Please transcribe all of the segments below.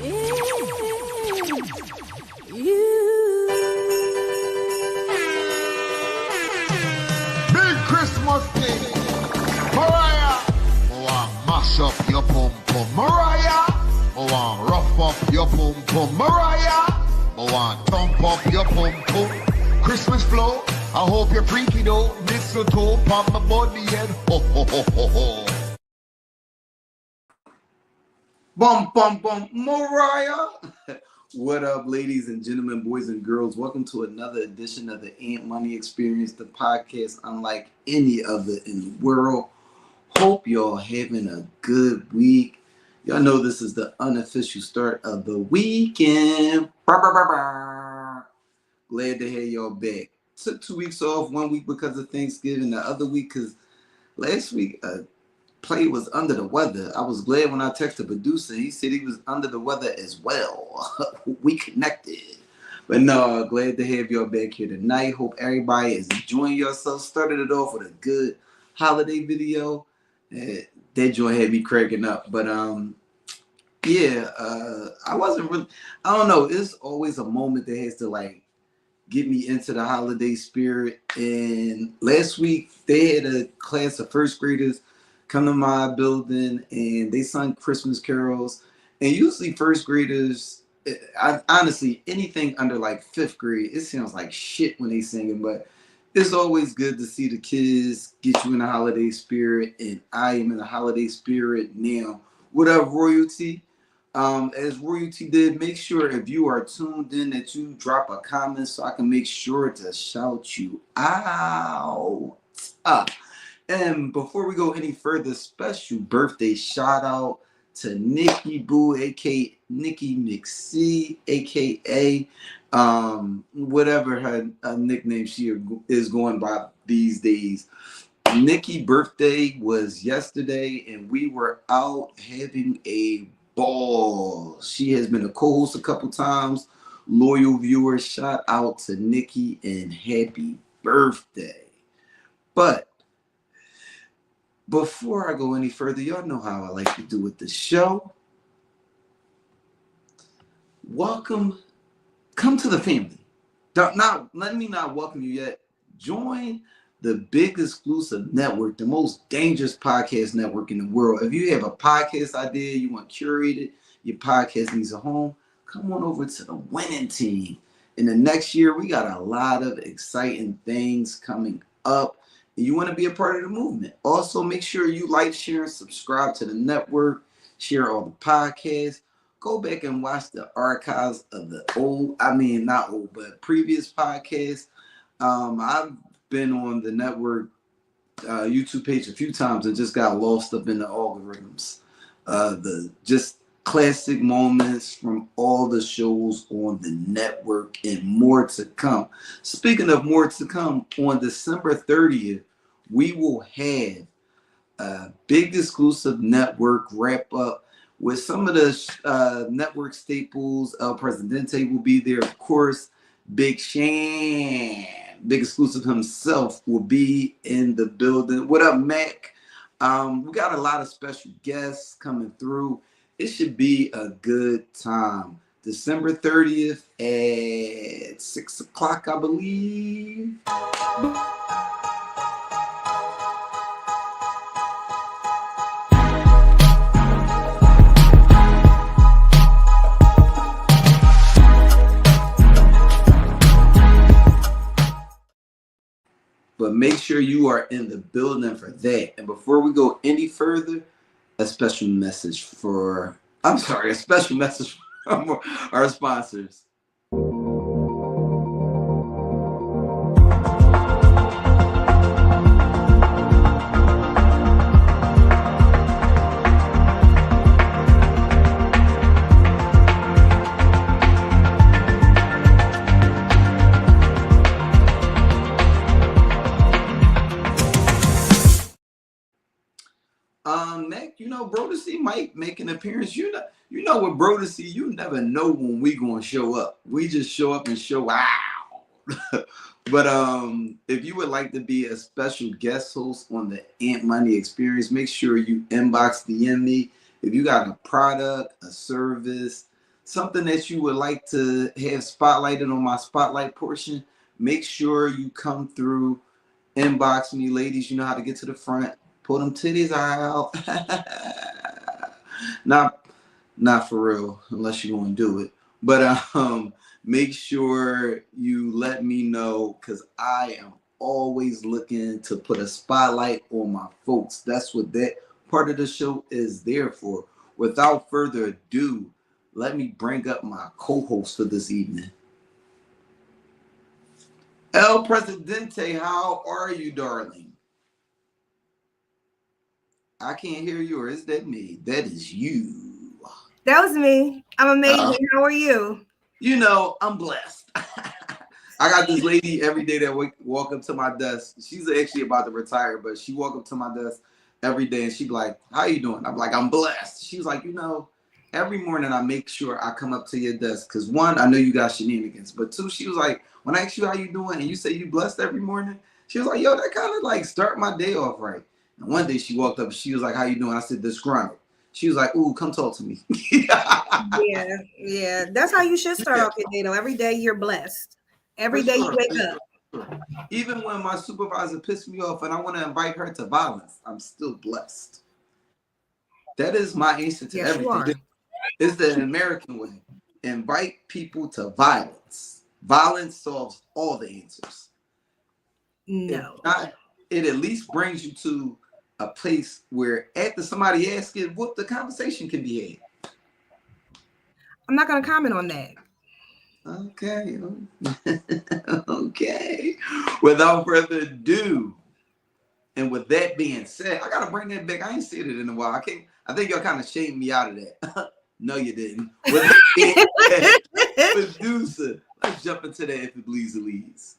Big Christmas thing. Mariah. I want mash up your pum pum. Mariah. I want rough up your pum pum. Mariah. I want thump up your pum pum. Christmas flow. I hope you're freaky though. Mistletoe pop my body head. Ho ho ho ho ho. Bum, bum, bum, Mariah. What up, ladies and gentlemen, boys and girls? Welcome to another edition of the Ant Money Experience, the podcast unlike any other in the world. Hope y'all having a good week. Y'all know this is the unofficial start of the weekend. Glad to have y'all back. Took 2 weeks off, 1 week because of Thanksgiving, the other week because last week Play was under the weather. I was glad when I texted the producer. He said he was under the weather as well. We connected. But no, glad to have y'all back here tonight. Hope everybody is enjoying yourself. Started it off with a good holiday video. That joint had me cracking up. But I wasn't really, I don't know. It's always a moment that has to like get me into the holiday spirit. And last week they had a class of first graders come to my building and they sung Christmas carols. And usually first graders, honestly, anything under like fifth grade, it sounds like shit when they singing, but it's always good to see the kids get you in the holiday spirit. And I am in the holiday spirit now. What up, Royalty? As Royalty did, make sure if you are tuned in that you drop a comment so I can make sure to shout you out. And before we go any further, special birthday shout out to Nikki Boo, aka Nikki McC, aka whatever her nickname she is going by these days. Nikki's birthday was yesterday, and we were out having a ball. She has been a co-host a couple times. Loyal viewers, shout out to Nikki and happy birthday. But before I go any further, y'all know how I like to do with the show. Welcome, come to the family. Let me not welcome you yet. Join the big exclusive network, the most dangerous podcast network in the world. If you have a podcast idea, you want curated, your podcast needs a home, come on over to the winning team. In the next year, we got a lot of exciting things coming up. And you want to be a part of the movement. Also, make sure you like, share, and subscribe to the network. Share all the podcasts. Go back and watch the archives of the not old, but previous podcasts. I've been on the network YouTube page a few times and just got lost up in the algorithms. The just classic moments from all the shows on the network and more to come. Speaking of more to come, on December 30th, we will have a big exclusive network wrap up with some of the network staples. El Presidente will be there, of course. Big Shan, big exclusive himself, will be in the building. What up, Mac? We got a lot of special guests coming through. It should be a good time. December 30th at 6 o'clock, I believe. But make sure you are in the building for that. And before we go any further, a special message from our sponsors. Mac, Brodesy might make an appearance. You know with Brodesy, you never know when we gonna show up. We just show up and show out. But if you would like to be a special guest host on the Ant Money Experience, make sure you inbox DM me. If you got a product, a service, something that you would like to have spotlighted on my spotlight portion, make sure you come through, inbox me, ladies. You know how to get to the front. Pull them titties out. Not for real, unless you're gonna do it. But make sure you let me know, because I am always looking to put a spotlight on my folks. That's what that part of the show is there for. Without further ado, let me bring up my co-host for this evening. El Presidente, how are you, darling? I can't hear you, or is that me? That is you. That was me. I'm amazing. How are you? You know, I'm blessed. I got this lady every day that walk up to my desk. She's actually about to retire, but she walk up to my desk every day and she'd be like, how you doing? I'm like, I'm blessed. She was like, you know, every morning I make sure I come up to your desk because one, I know you got shenanigans, but two, she was like, when I ask you how you doing and you say you blessed every morning, she was like, yo, that kind of like start my day off right. And one day she walked up and she was like, how you doing? I said, disgruntled. She was like, ooh, come talk to me. Yeah. That's how you should start off your day, though. Every day you're blessed. Every day you wake up. Even when my supervisor pissed me off and I want to invite her to violence, I'm still blessed. That is my answer to everything. It's the American way. Invite people to violence. Violence solves all the answers. No. It at least brings you to a place where after somebody asks it, what the conversation can be had. I'm not going to comment on that. Okay. Okay. Without further ado, and with that being said, I gotta bring that back. I ain't seen it in a while. I think y'all kind of shamed me out of that. No, you didn't. With that being said, producer, let's jump into that if it please the leads.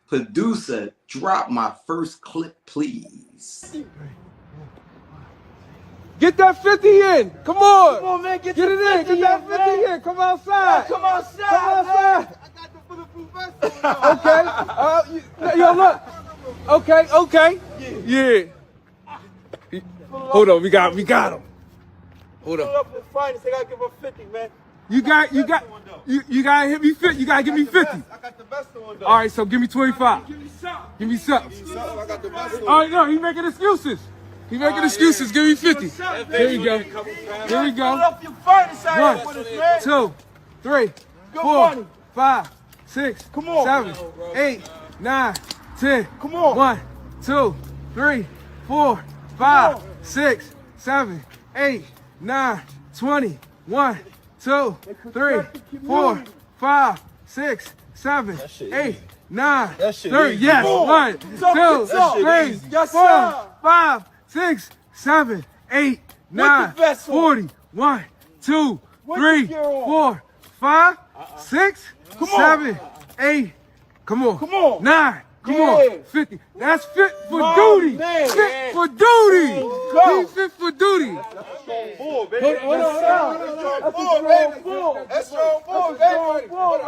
Producer, drop my first clip, please. Get that 50 in. Come on. Come on, man. Get it in. Get that 50 in. Come outside. Come outside. Come outside. I got the bulletproof vest on. Okay. Yo, look. Okay. Yeah. Hold on. We got him. Hold Pull on. up the finest. I gotta give her 50, man. You gotta hit me 50. You gotta give me 50. I got the best on though. All right, so give me 25. Give me something. I got the best on. All right, no, he making excuses. Give me 50. There you go. Here we go. Pull up your finest out with us, man. 1, 2, 3, 4, 5, 6, Come on. 7, 8, 9, 10. Come on. 1, 2, 3, 4, 5, 6, 7, 8, 9, 20. 1, 2, 3, 4, 5, 6, 7, 8, 9, 30. Yes. 1, 2, 3, 4, 5, 6, 7, 8, 9, 40. 1, 2, 3, 4, 5, 6, 7, 8. Come on. 9. Come on. 50. That's fit for duty. Fit for duty. He's fit for duty. Hold on. That's strong bull, baby. Hold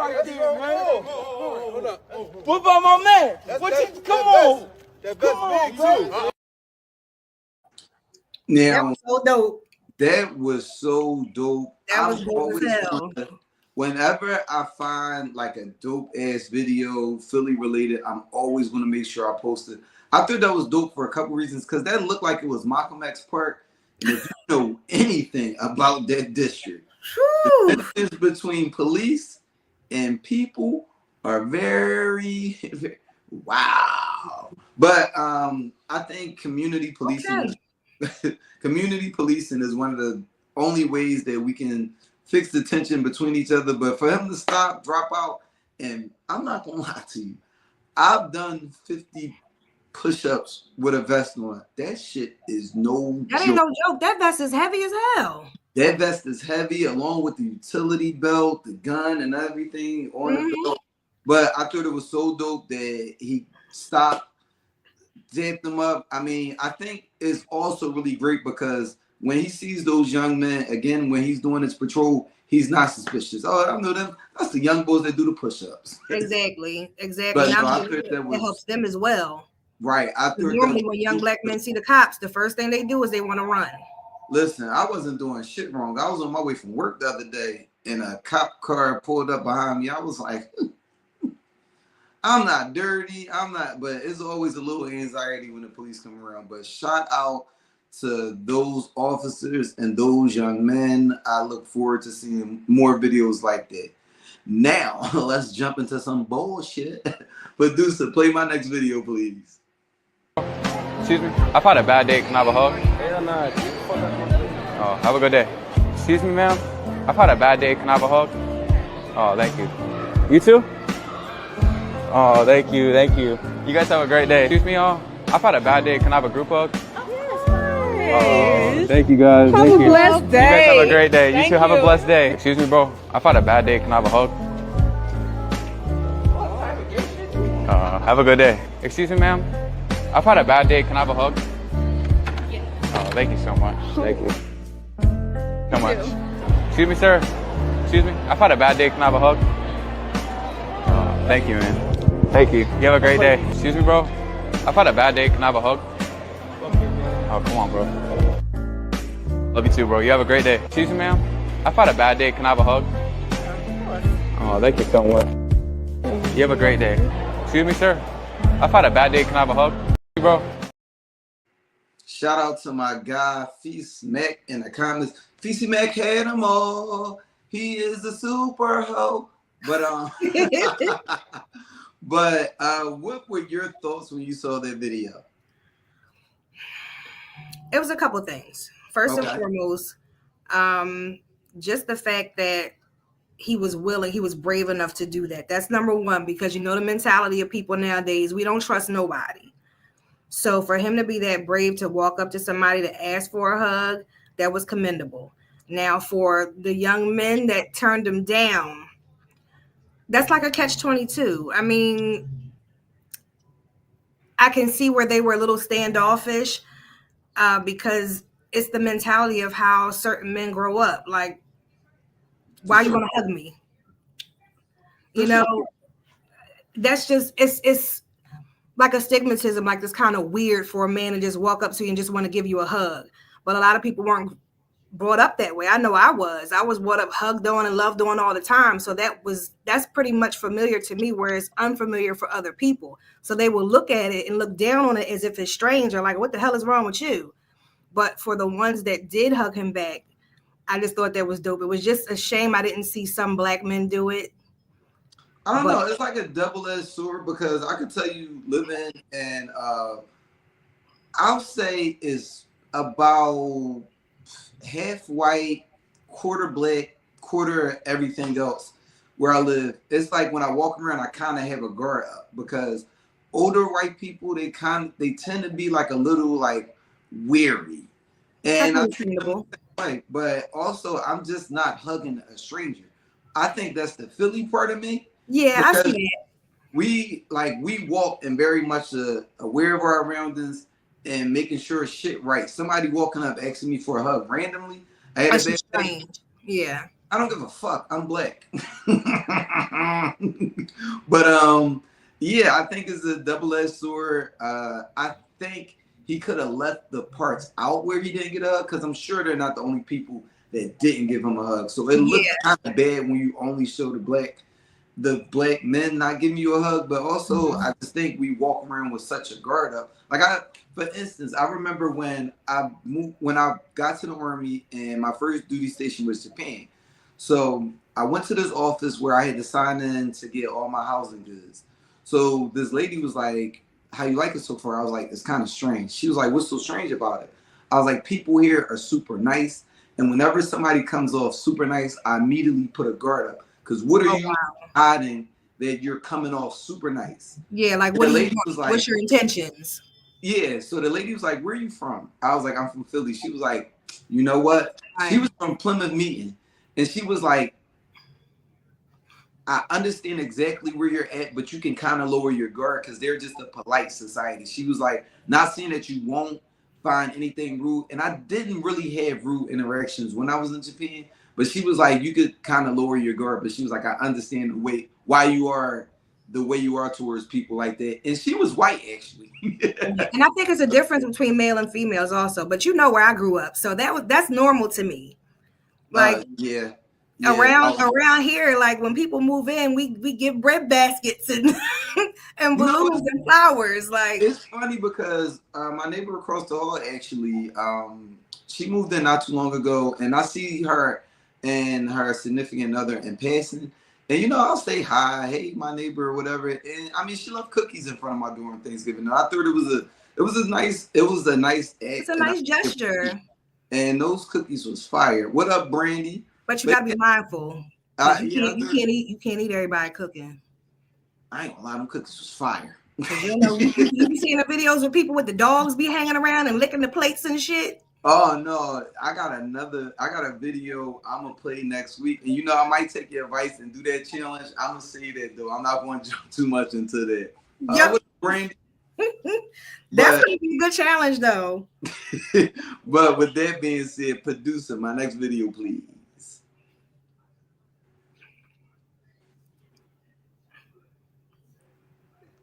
up. What about my man? Come on. That best big too. Now, That was so dope. That was so dope. That was dope as hell. Whenever I find like a dope ass video, Philly related, I'm always gonna make sure I post it. I thought that was dope for a couple reasons, because that looked like it was Malcolm X Park. And if you know anything about that district, the difference between police and people are very, very wow. But I think community policing is one of the only ways that we can fix the tension between each other. But for him to stop, drop out, and I'm not gonna lie to you, I've done 50 push-ups with a vest on. That shit is no That ain't no joke. That vest is heavy as hell. That vest is heavy, along with the utility belt, the gun, and everything on the belt. But I thought it was so dope that he stopped, jamped them up. I mean, I think it's also really great because when he sees those young men, again, when he's doing his patrol, he's not suspicious. Oh, I know them. That's the young boys that do the push-ups. Exactly. But, it helps them as well. Right. Normally, when young black men see the cops, the first thing they do is they want to run. Listen, I wasn't doing shit wrong. I was on my way from work the other day, and a cop car pulled up behind me. I was like, I'm not dirty. I'm not, but it's always a little anxiety when the police come around. But shout out to those officers and those young men. I look forward to seeing more videos like that. Now, let's jump into some bullshit. Producer, play my next video, please. Excuse me? I've had a bad day. Can I have a hug? Hell nah. Oh, have a good day. Excuse me, ma'am? I've had a bad day. Can I have a hug? Oh, thank you. You too? Oh, thank you, thank you. You guys have a great day. Excuse me, y'all? I've had a bad day. Can I have a group hug? Oh, thank you, guys. Have thank a you. blessed day. You guys have a great day. Thank you too have a you. blessed day. Excuse me, bro. I've had a bad day. Can I have a hug? Have a good day. Excuse me, ma'am? I've had a bad day. Can I have a hug? Oh, thank you so much. Thank you so much. Excuse me, sir. Excuse me. I've had a bad day. Can I have a hug? Oh, thank you, man. Thank you. You have a great day. Excuse me, bro. I've had a bad day. Can I have a hug? Oh, come on, bro. Love you too, bro. You have a great day. Excuse me, ma'am. I've had a bad day. Can I have a hug? Oh, thank you so much. You have a great day. Excuse me, sir. I've had a bad day. Can I have a hug? Bro. Shout out to my guy, Feast Mac, in the comments. Feasty Mac had them all. He is a super hoe. But what were your thoughts when you saw that video? It was a couple things. First and foremost, just the fact that he was willing, he was brave enough to do that. That's number one, because you know the mentality of people nowadays, we don't trust nobody. So for him to be that brave to walk up to somebody to ask for a hug, that was commendable. Now for the young men that turned him down, that's like a catch-22. I mean, I can see where they were a little standoffish because it's the mentality of how certain men grow up. Like, why are you going to hug me? You know, that's just, it's like a stigmatism, like it's kind of weird for a man to just walk up to you and just want to give you a hug. But a lot of people weren't brought up that way. I know I was brought up hugged on and loved on all the time. So that's pretty much familiar to me, whereas unfamiliar for other people. So they will look at it and look down on it as if it's strange or like, what the hell is wrong with you? But for the ones that did hug him back, I just thought that was dope. It was just a shame I didn't see some black men do it. I don't know. It's like a double-edged sword, because I can tell you, living in, I'll say is about half white, quarter black, quarter everything else where I live. It's like when I walk around, I kind of have a guard up, because older white people, they tend to be like a little like weary. And I treat them like, but also I'm just not hugging a stranger. I think that's the Philly part of me. Yeah, I see it. We walk and very much aware of our surroundings and making sure shit right. Somebody walking up asking me for a hug randomly. That's strange. Yeah. I don't give a fuck. I'm black. But yeah, I think it's a double-edged sword. I think he could have left the parts out where he didn't get a hug, because I'm sure they're not the only people that didn't give him a hug. So it looks kind of bad when you only show the black men not giving you a hug. But also, I just think we walk around with such a guard up. Like for instance, I remember when I got to the Army and my first duty station was Japan. So I went to this office where I had to sign in to get all my housing goods. So this lady was like, "How you like it so far?" I was like, "It's kind of strange." She was like, "What's so strange about it?" I was like, "People here are super nice. And whenever somebody comes off super nice, I immediately put a guard up. Because what are you hiding that you're coming off super nice?" Yeah, like what was like, what's your intentions? Yeah, so the lady was like, "Where are you from?" I was like, "I'm from Philly." She was like, "You know what?" She was from Plymouth Meeting. And she was like, "I understand exactly where you're at, but you can kind of lower your guard because they're just a polite society." She was like, "Not saying that you won't find anything rude." And I didn't really have rude interactions when I was in Japan, but she was like, "You could kind of lower your guard." But she was like, "I understand the way why you are the way you are towards people like that. And she was white, actually. And I think it's a difference between male and females also. But you know where I grew up, so that's normal to me. Like yeah. around here, like when people move in, we give bread baskets and and balloons and flowers. Like it's funny because my neighbor across the hall actually, she moved in not too long ago, and I see her and her significant other in passing. And you know, I'll say hi, hey, my neighbor, or whatever. And I mean, she left cookies in front of my door on Thanksgiving. And I thought it was a nice act. it's a nice gesture. And those cookies was fire. What up, Brandy? But you gotta be mindful. You can't eat everybody cooking. I ain't gonna lie, them cookies was fire. You know, you be seeing the videos where people with the dogs be hanging around and licking the plates and shit. Oh no, I got a video I'm gonna play next week, and you know I might take your advice and do that challenge. I'm gonna say that though. I'm not going to jump too much into that. Yep. Brandy? That's gonna be a good challenge though. But with that being said, producer, my next video, please.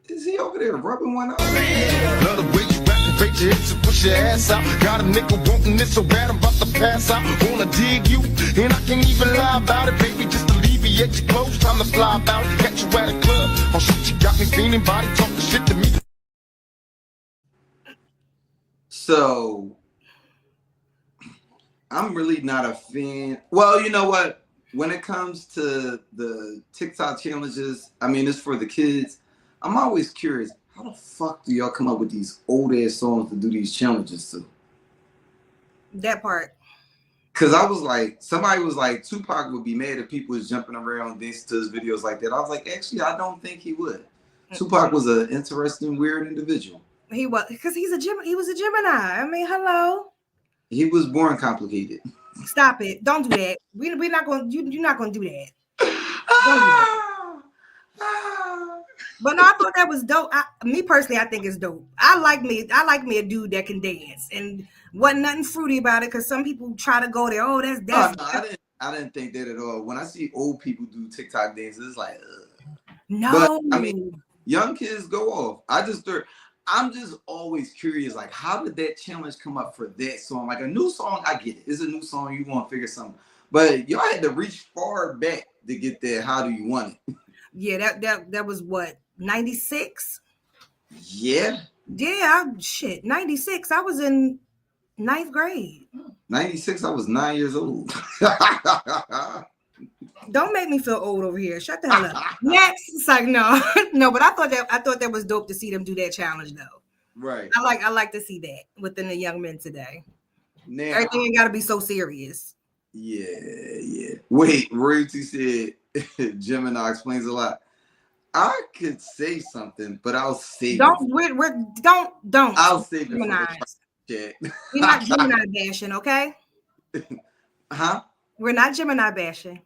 Is he over there rubbing one out? Love the way you activate your hips and push your ass out. Got a nigga wanting this so bad I'm about to pass out. Wanna dig you, and I can't even lie about it, baby. Just alleviate your clothes, time to fly about. Catch you at a club, oh shit, you got me feeling body talking shit to me. So, I'm really not a fan. Well, you know what? When it comes to the TikTok challenges, I mean, it's for the kids. I'm always curious, how the fuck do y'all come up with these old ass songs to do these challenges to? That part. Cause I was like, somebody was like, Tupac would be mad if people was jumping around dancing to his videos like that. I was like, actually, I don't think he would. Tupac was an interesting, weird individual. He was, because he was a Gemini. I mean, hello. He was born complicated. Stop it! Don't do that. We're not going. You're not going to do that. But no, I thought that was dope. Me personally, I think it's dope. I like me a dude that can dance, and wasn't nothing fruity about it. Because some people try to go there. Oh, that's no, I didn't think that at all. When I see old people do TikTok dances, it's like, ugh. No. But, I mean, young kids go off. I'm just always curious, like, how did that challenge come up for that song? Like a new song, I get it. It's a new song, you want to figure something. But y'all had to reach far back to get there. How do you want it? Yeah, that was what, 96? Yeah. Yeah, 96. I was in 9th grade. 96, I was 9 years old. Don't make me feel old over here. Shut the hell up. Next, it's like no, but I thought that was dope to see them do that challenge though. Right. I like to see that within the young men today. Now, everything ain't got to be so serious. Yeah. Wait, Royalty said Gemini explains a lot. I could say something, but I'll save it. Don't. I'll save it Gemini. for the chat. We're not Gemini bashing, okay? Huh? We're not Gemini bashing.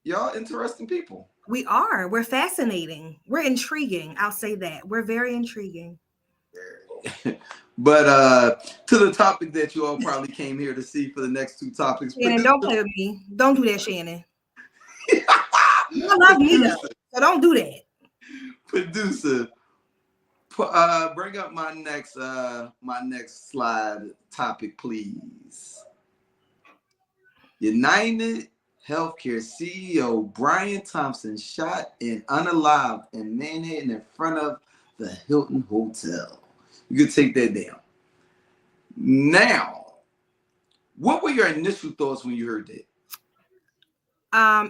Y'all interesting people. We are. We're fascinating. We're intriguing. I'll say that. We're very intriguing. But to the topic that you all probably came here to see for the next two topics. Shannon, don't play with me. Don't do that, Shannon. You love me though, so don't do that. Producer, bring up my next slide topic, please. United Healthcare CEO Brian Thompson shot and unalived in Manhattan in front of the Hilton Hotel. You can take that down. Now, what were your initial thoughts when you heard that?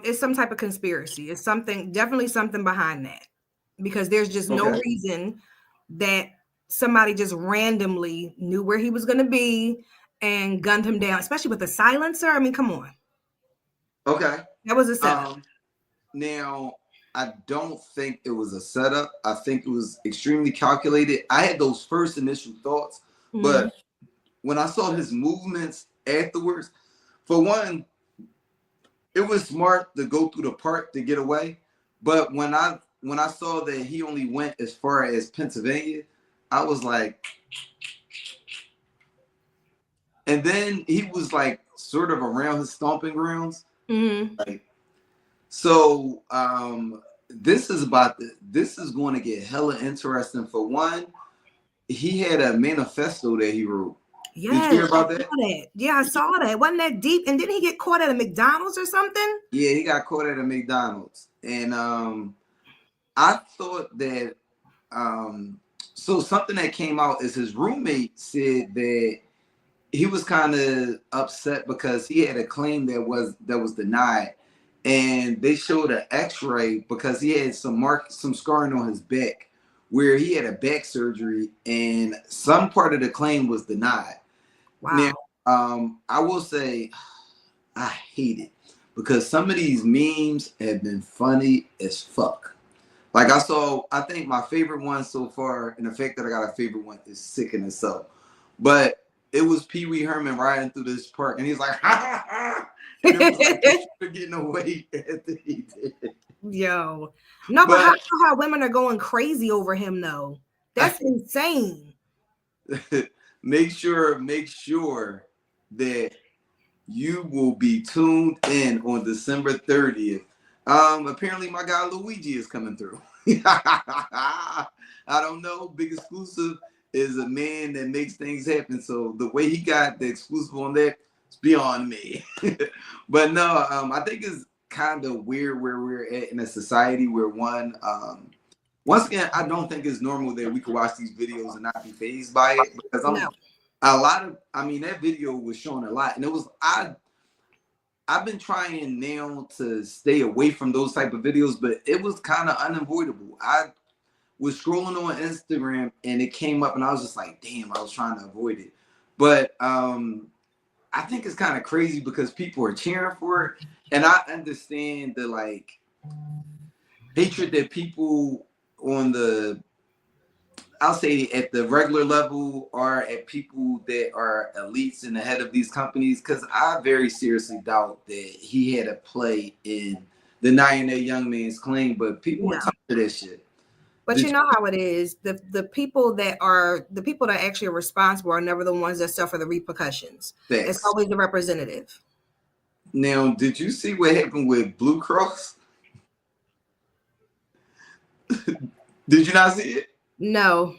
It's some type of conspiracy. It's definitely something behind that. Because there's just no reason that somebody just randomly knew where he was going to be and gunned him down, especially with a silencer. I mean, come on. Okay. That was a setup. Now, I don't think it was a setup. I think it was extremely calculated. I had those first initial thoughts, but when I saw his movements afterwards, for one, it was smart to go through the park to get away. But when I saw that he only went as far as Pennsylvania, I was like, and then he was like sort of around his stomping grounds. Mm-hmm. Like, so this is going to get hella interesting. For one, he had a manifesto that he wrote. Yeah, did you hear about that? Yeah, I saw that. Wasn't that deep? And didn't he get caught at a McDonald's or something? Yeah, he got caught at a McDonald's. And I thought that so something that came out is his roommate said that he was kind of upset because he had a claim that was denied. And they showed an x-ray because he had some scarring on his back where he had a back surgery and some part of the claim was denied. Wow. Now, I will say I hate it because some of these memes have been funny as fuck. Like I think my favorite one so far, and the fact that I got a favorite one is sick in itself. But it was Pee Wee Herman riding through this park and he's like, ha ha ha. And it was like getting away after he did. Yo. No, but how women are going crazy over him though. That's insane. Make sure that you will be tuned in on December 30th. Apparently my guy Luigi is coming through. I don't know. Big Exclusive is a man that makes things happen. So the way he got the exclusive on that is beyond me. But no, I think it's kind of weird where we're at in a society where once again, I don't think it's normal that we could watch these videos and not be fazed by it because that video was showing a lot, and it was I've been trying now to stay away from those type of videos, but it was kind of unavoidable. I was scrolling on Instagram and it came up and I was just like, damn, I was trying to avoid it. But I think it's kind of crazy because people are cheering for it. And I understand the like hatred that people on the, I'll say at the regular level or at people that are elites and the head of these companies, because I very seriously doubt that he had a play in denying that young man's claim, but people are talking to that shit. But you know how it is. The people that actually are responsible are never the ones that suffer the repercussions. Thanks. It's always the representative. Now, did you see what happened with Blue Cross? Did you not see it? No.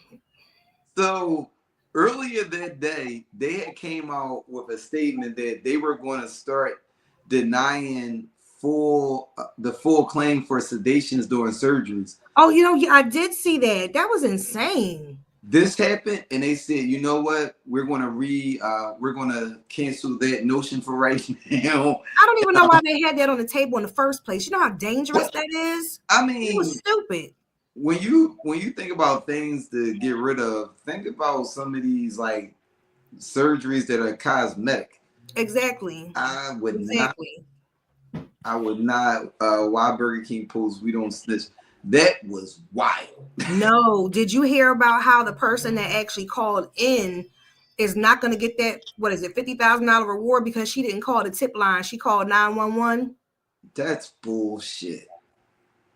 So earlier that day, they had came out with a statement that they were going to start denying the full claim for sedations during surgeries. Oh, I did see that. That was insane. This happened, and they said, you know what? We're going to cancel that notion for right now. I don't even know why they had that on the table in the first place. You know how dangerous that is? I mean, it was stupid. When you think about things to get rid of, think about some of these like surgeries that are cosmetic. Exactly. I would not. Why Burger King post we don't snitch? That was wild. No, did you hear about how the person that actually called in is not going to get that? What is it, $50,000 reward because she didn't call the tip line? She called 911. That's bullshit.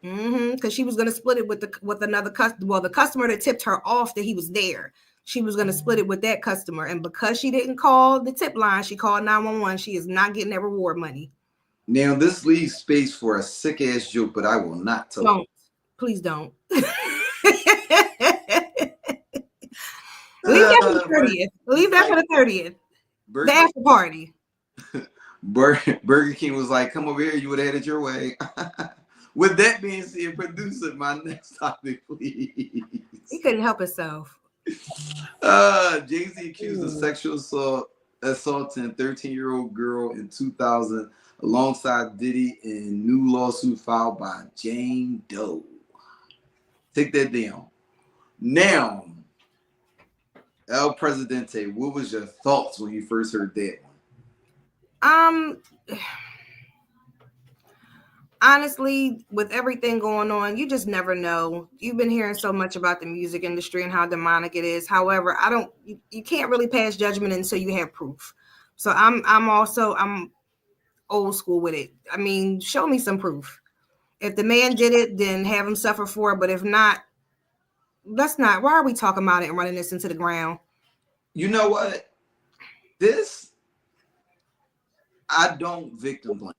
Because she was going to split it with another customer. Well, the customer that tipped her off that he was there, she was going to split it with that customer. And because she didn't call the tip line, she called 911. She is not getting that reward money. Now, this leaves space for a sick ass joke, but I will not tell you. Please don't. Leave that for the 30th. Leave that for the 30th. The after party. Burger King was like, come over here. You would have had it your way. With that being said, producer, my next topic, please. He couldn't help himself. Jay-Z accused of sexual assaulting a 13-year-old girl in 2000 alongside Diddy in new lawsuit filed by Jane Doe. Take that down. Now, El Presidente, what was your thoughts when you first heard that one? Honestly, with everything going on, you just never know. You've been hearing so much about the music industry and how demonic it is. However, you can't really pass judgment until you have proof. So I'm old school with it. I mean, show me some proof. If the man did it, then have him suffer for it. But if not, let's not. Why are we talking about it and running this into the ground? You know what? I don't victim blame.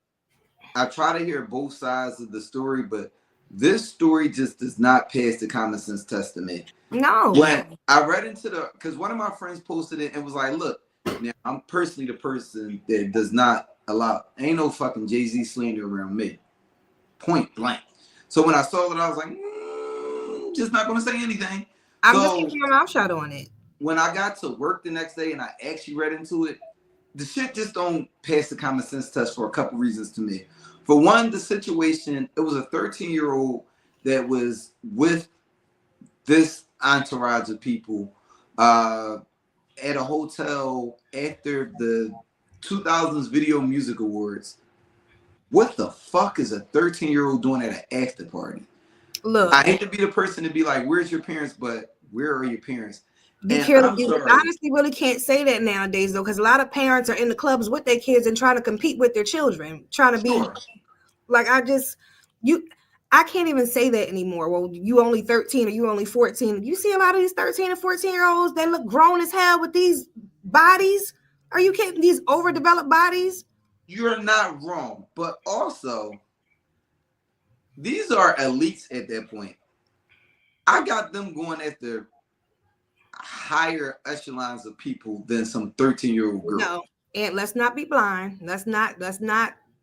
I try to hear both sides of the story, but this story just does not pass the common sense test to me. No. When I read into because one of my friends posted it and was like, look, now I'm personally the person that does not allow, ain't no fucking Jay-Z slander around me. Point blank. So when I saw it, I was like, just not going to say anything. I'm just keeping my mouth shut on it. When I got to work the next day and I actually read into it, the shit just don't pass the common sense test for a couple reasons to me. For one, the situation, it was a 13-year-old that was with this entourage of people at a hotel after the 2000s Video Music Awards. What the fuck is a 13-year-old doing at an after party? Look, I hate to be the person to be like, where's your parents? But where are your parents? You honestly really can't say that nowadays, though, because a lot of parents are in the clubs with their kids and trying to compete with their children, trying to be like, I can't even say that anymore. Well, you only 13 or you only 14. You see a lot of these 13 and 14-year-olds, they look grown as hell with these bodies. Are you kidding? These overdeveloped bodies? You're not wrong, but also these are elites at that point. I got them going after higher echelons of people than some 13-year-old girl. No, and let's not be blind. Let's not.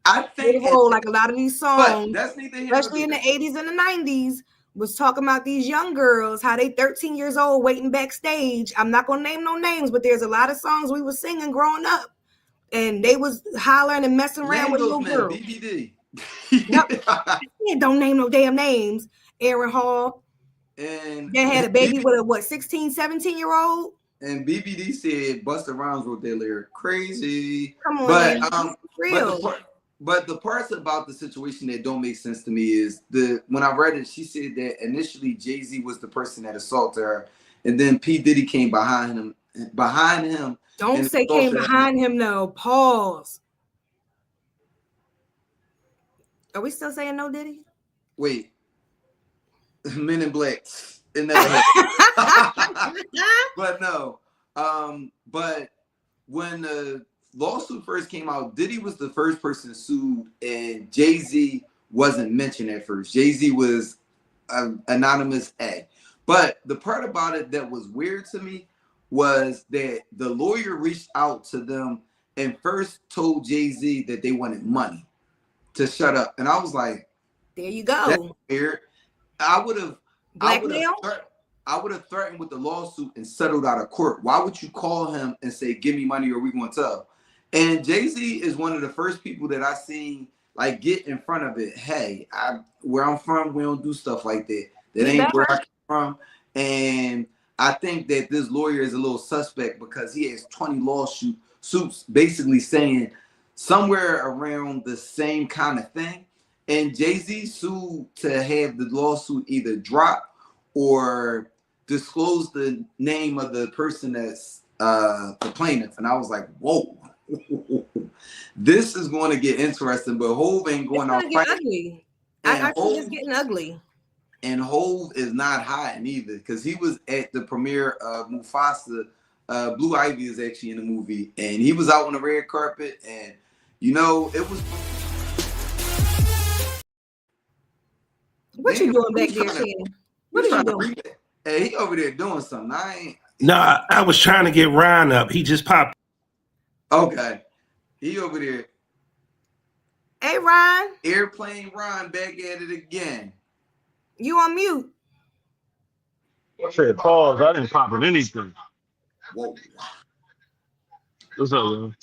I think like a lot of these songs, that's especially in the 80s and the 90s, was talking about these young girls, how they 13 years old waiting backstage. I'm not gonna name no names, but there's a lot of songs we were singing growing up, and they was hollering and messing around with little girls. BBD. Yep. Don't name no damn names. Aaron Hall. And they had a baby with a 16, 17-year-old. And BBD said Busta Rhymes wrote that lyric. Crazy. Come on, but real. But the parts about the situation that don't make sense to me is when I read it, she said that initially Jay-Z was the person that assaulted her, and then P. Diddy came behind him. Don't say came behind him, no. Pause. Are we still saying no Diddy? Wait. Men in Black. It never happened. But no. But when the lawsuit first came out, Diddy was the first person sued, and Jay-Z wasn't mentioned at first. Jay-Z was anonymous A. But the part about it that was weird to me was that the lawyer reached out to them and first told Jay-Z that they wanted money to shut up. And I was like, there you go. That's weird. I would have blackmail? threatened with the lawsuit and settled out of court. Why would you call him and say, give me money or we going to tell? And Jay-Z is one of the first people that I seen like get in front of it. Hey, where I'm from, we don't do stuff like that. That ain't where I come from. And I think that this lawyer is a little suspect because he has 20 lawsuits basically saying somewhere around the same kind of thing. And Jay-Z sued to have the lawsuit either drop or disclose the name of the person that's the plaintiff. And I was like, whoa, this is going to get interesting. But Hov ain't going off fighting. I think it's getting ugly. And Hov is not hiding either because he was at the premiere of Mufasa. Blue Ivy is actually in the movie, and he was out on the red carpet, and you know it was. What you doing back there, Shannon? What are you doing? Hey, he over there doing something. I was trying to get Ryan up. He just popped. Okay, he over there. Hey, Ryan. Airplane Ryan back at it again. You on mute? I said pause. I didn't pop in anything. Whoa. What's up, man?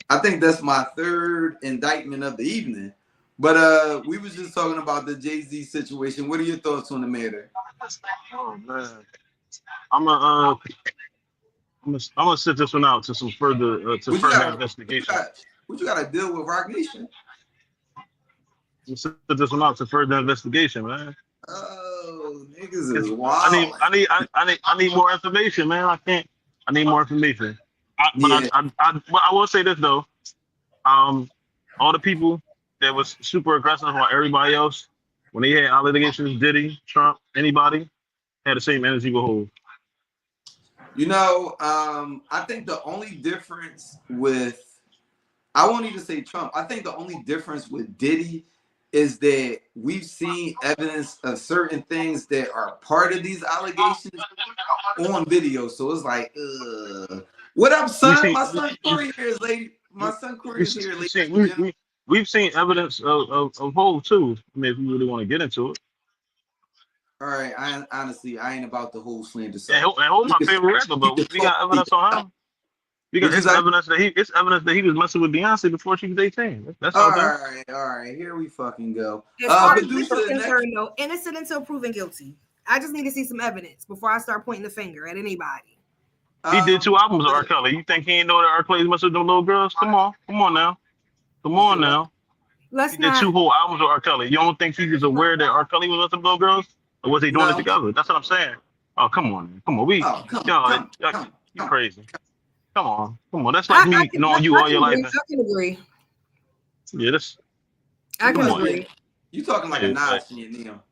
I think that's my third indictment of the evening. But we was just talking about the Jay-Z situation. What are your thoughts on the matter? Oh man, I'm gonna sit this one out to some further investigation. What you got to deal with, Rock Nation? Sit this one out to further investigation, man. Oh, niggas is wild. I need more information, man. I need more information. I will say this though. All the people that was super aggressive on everybody else when they had allegations, Diddy, Trump, anybody had the same energy with Hov. You know, I think the only difference with, I won't even say Trump. I think the only difference with Diddy is that we've seen evidence of certain things that are part of these allegations on video. So it's like, what up, son? My son Corey here is lady. My son Corey is here, ladies and gentlemen. We've seen evidence of Hov too. I mean, if you really want to get into it. All right, honestly, I ain't about the whole slander. And Hov my favorite rapper, but we got evidence on him. Because it's evidence that he was messing with Beyonce before she was 18. That's all right. Here we fucking go. As far as this is concerned, though, innocent until proven guilty. I just need to see some evidence before I start pointing the finger at anybody. He did 2 albums of R. Kelly. You think he ain't know that R. Kelly messed with them little girls? Come on now. He did 2 whole albums of R. Kelly. You don't think he was aware that R. Kelly was with them little girls, or was they doing it together? That's what I'm saying. Oh, come on. You crazy. Come on. That's like me knowing you all your life. I can agree. Yeah, I can agree. You talking like a Nas and Neil.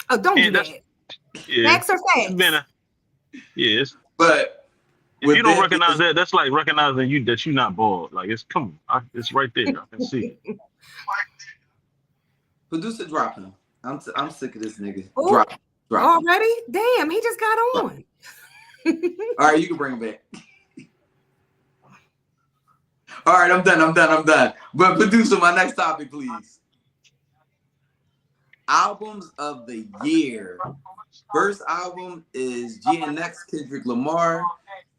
Oh, don't do that. Facts are facts. Yes. But if you don't recognize that, that's like recognizing that you're not bald. Like, it's it's right there. I can see it. Producer, drop him. I'm sick of this nigga. Ooh, drop already? Damn, he just got on. All right, you can bring him back. All right, I'm done. But producer, my next topic, please. Albums of the year. First album is GNX, Kendrick Lamar.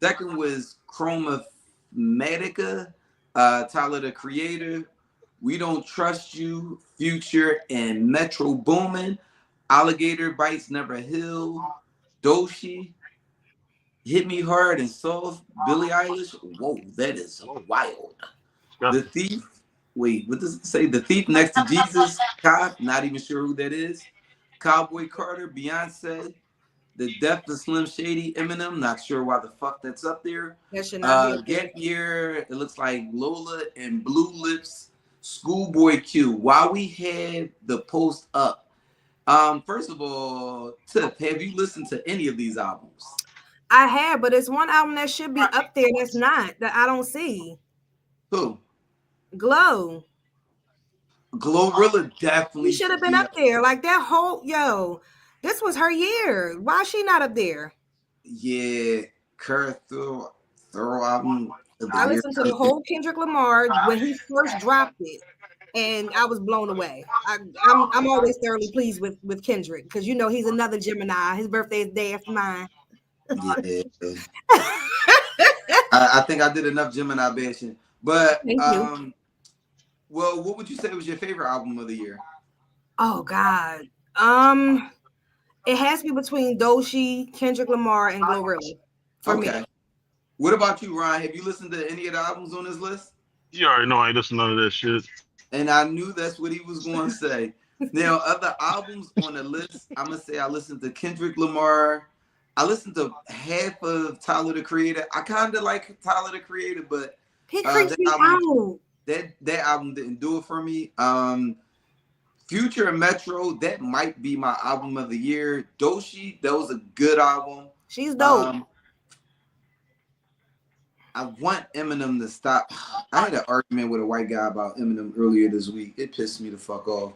Second was Chromatica, Tyler the Creator. We Don't Trust You, Future, and Metro Boomin. Alligator Bites Never Heal. Doshi. Hit Me Hard and Soft, Billie Eilish. Whoa, that is wild. The Thief. Wait, what does it say? The Thief Next to Jesus. Cobb, not even sure who that is. Cowboy Carter, Beyonce. The Death of Slim Shady, Eminem. Not sure why the fuck that's up there. Gap Year. It looks like Lola and Blue Lips. Schoolboy Q. While we had the post up, first of all, Tiff, have you listened to any of these albums? I have, but it's one album that should be up there that's not, that I don't see. Who? Glorilla definitely should have been up there. Like that whole, this was her year. Why is she not up there? Yeah, thorough album. I listened to the whole Kendrick Lamar when he first dropped it, and I was blown away. I'm always thoroughly pleased with Kendrick because he's another Gemini. His birthday is the day after mine. Yeah. I think I did enough Gemini bashing. But well, what would you say was your favorite album of the year? Oh God. It has to be between Doshi, Kendrick Lamar, and Glorilla for me. What about you, Ryan? Have you listened to any of the albums on this list? You already know I ain't listening to none of that shit. And I knew that's what he was going to say. Now, other albums on the list, I'm going to say I listened to Kendrick Lamar. I listened to half of Tyler the Creator. I kind of like Tyler the Creator, but that album didn't do it for me. Future and Metro, that might be my album of the year. Doshi, that was a good album. She's dope. I want Eminem to stop. I had an argument with a white guy about Eminem earlier this week. It pissed me the fuck off.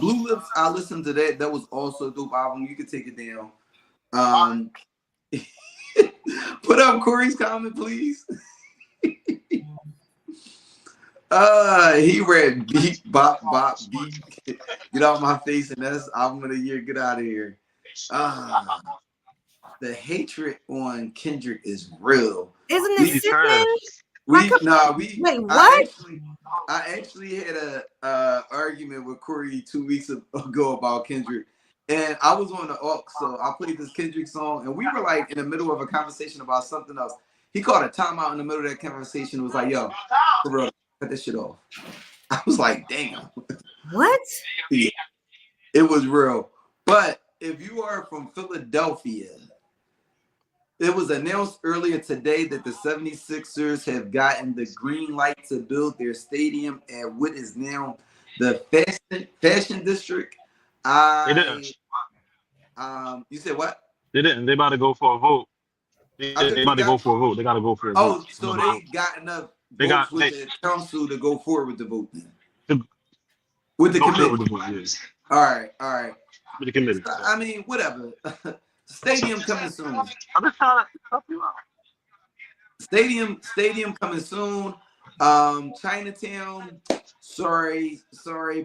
Blue Lips, I listened to that. That was also a dope album. You could take it down. Put up Corey's comment, please. He read beat, bop, beat. Get out my face, and that's album of the year. Get out of here. The hatred on Kendrick is real. Isn't it sickening? Wait, what? I actually had a argument with Corey 2 weeks ago about Kendrick. And I was on the aux, so I played this Kendrick song, and we were like in the middle of a conversation about something else. He called a timeout in the middle of that conversation and was like, yo, for real, cut this shit off. I was like, damn. What? Yeah, it was real. But if you are from Philadelphia, it was announced earlier today that the 76ers have gotten the green light to build their stadium at what is now the fashion district. They didn't. You said what? They didn't. They about to go for a vote. They about to go for a vote. They got to go for a vote. Oh, so they got enough votes with the council to go forward with the vote then. With the Oh, committee. with the board, yeah. All right. With the committee. I mean, whatever. Stadium coming soon. I'm just trying to help you out. Stadium coming soon. Chinatown. Sorry,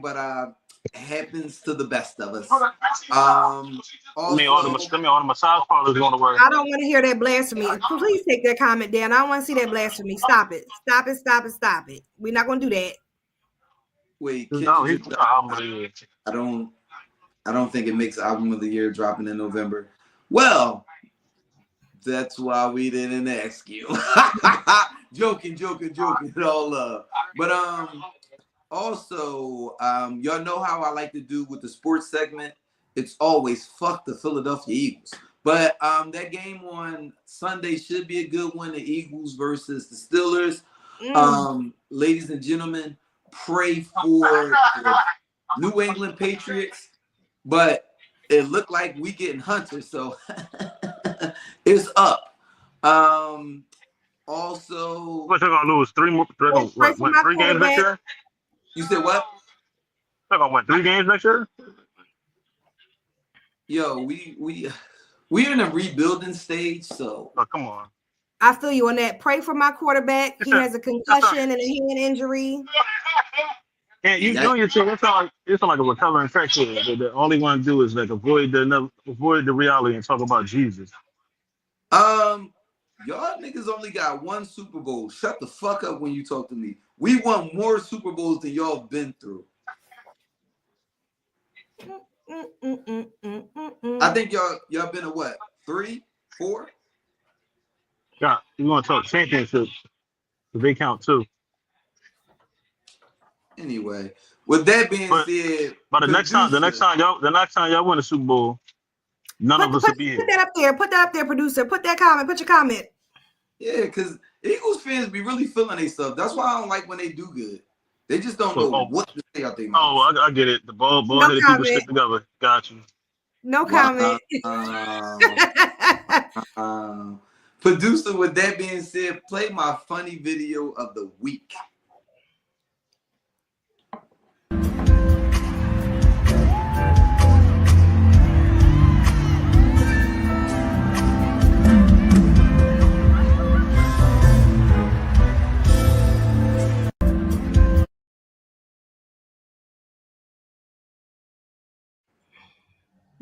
but happens to the best of us. Also, all the massage parlors going to work. I don't want to hear that blasphemy. Please take that comment down. I don't want to see that blasphemy. Stop it. We're not going to do that. Wait, no, he's the album of the year. I don't think it makes album of the year dropping in November. Well, that's why we didn't ask you. joking, all love. But also, y'all know how I like to do with the sports segment. It's always fuck the Philadelphia Eagles. But that game on Sunday should be a good one. The Eagles versus the Steelers. Ladies and gentlemen, pray for the New England Patriots. But it looked like we getting Hunter, so it's up. Also, what they're gonna lose? Three games next year? You said what? They're gonna win 3 games next year? Yo, we're in a rebuilding stage, so come on. I feel you on that. Pray for my quarterback. He has a concussion and a hand injury. And you know your team. It's not like a recovering fracture. The only one to do is like avoid the reality and talk about Jesus. Y'all niggas only got 1 Super Bowl. Shut the fuck up when you talk to me. We won more Super Bowls than y'all been through. I think y'all been a what? 3, 4? Yeah, you want to talk championships? They count too. Anyway, with that being said, but the next time y'all win a Super Bowl, none of us will be here. Put that up there, producer. Put that comment. Put your comment. Yeah, because Eagles fans be really feeling they stuff. That's why I don't like when they do good. They just don't know what to say out their mouth. I get it. The ball-headed people stick together. Got you. No comment. Producer, with that being said, play my funny video of the week.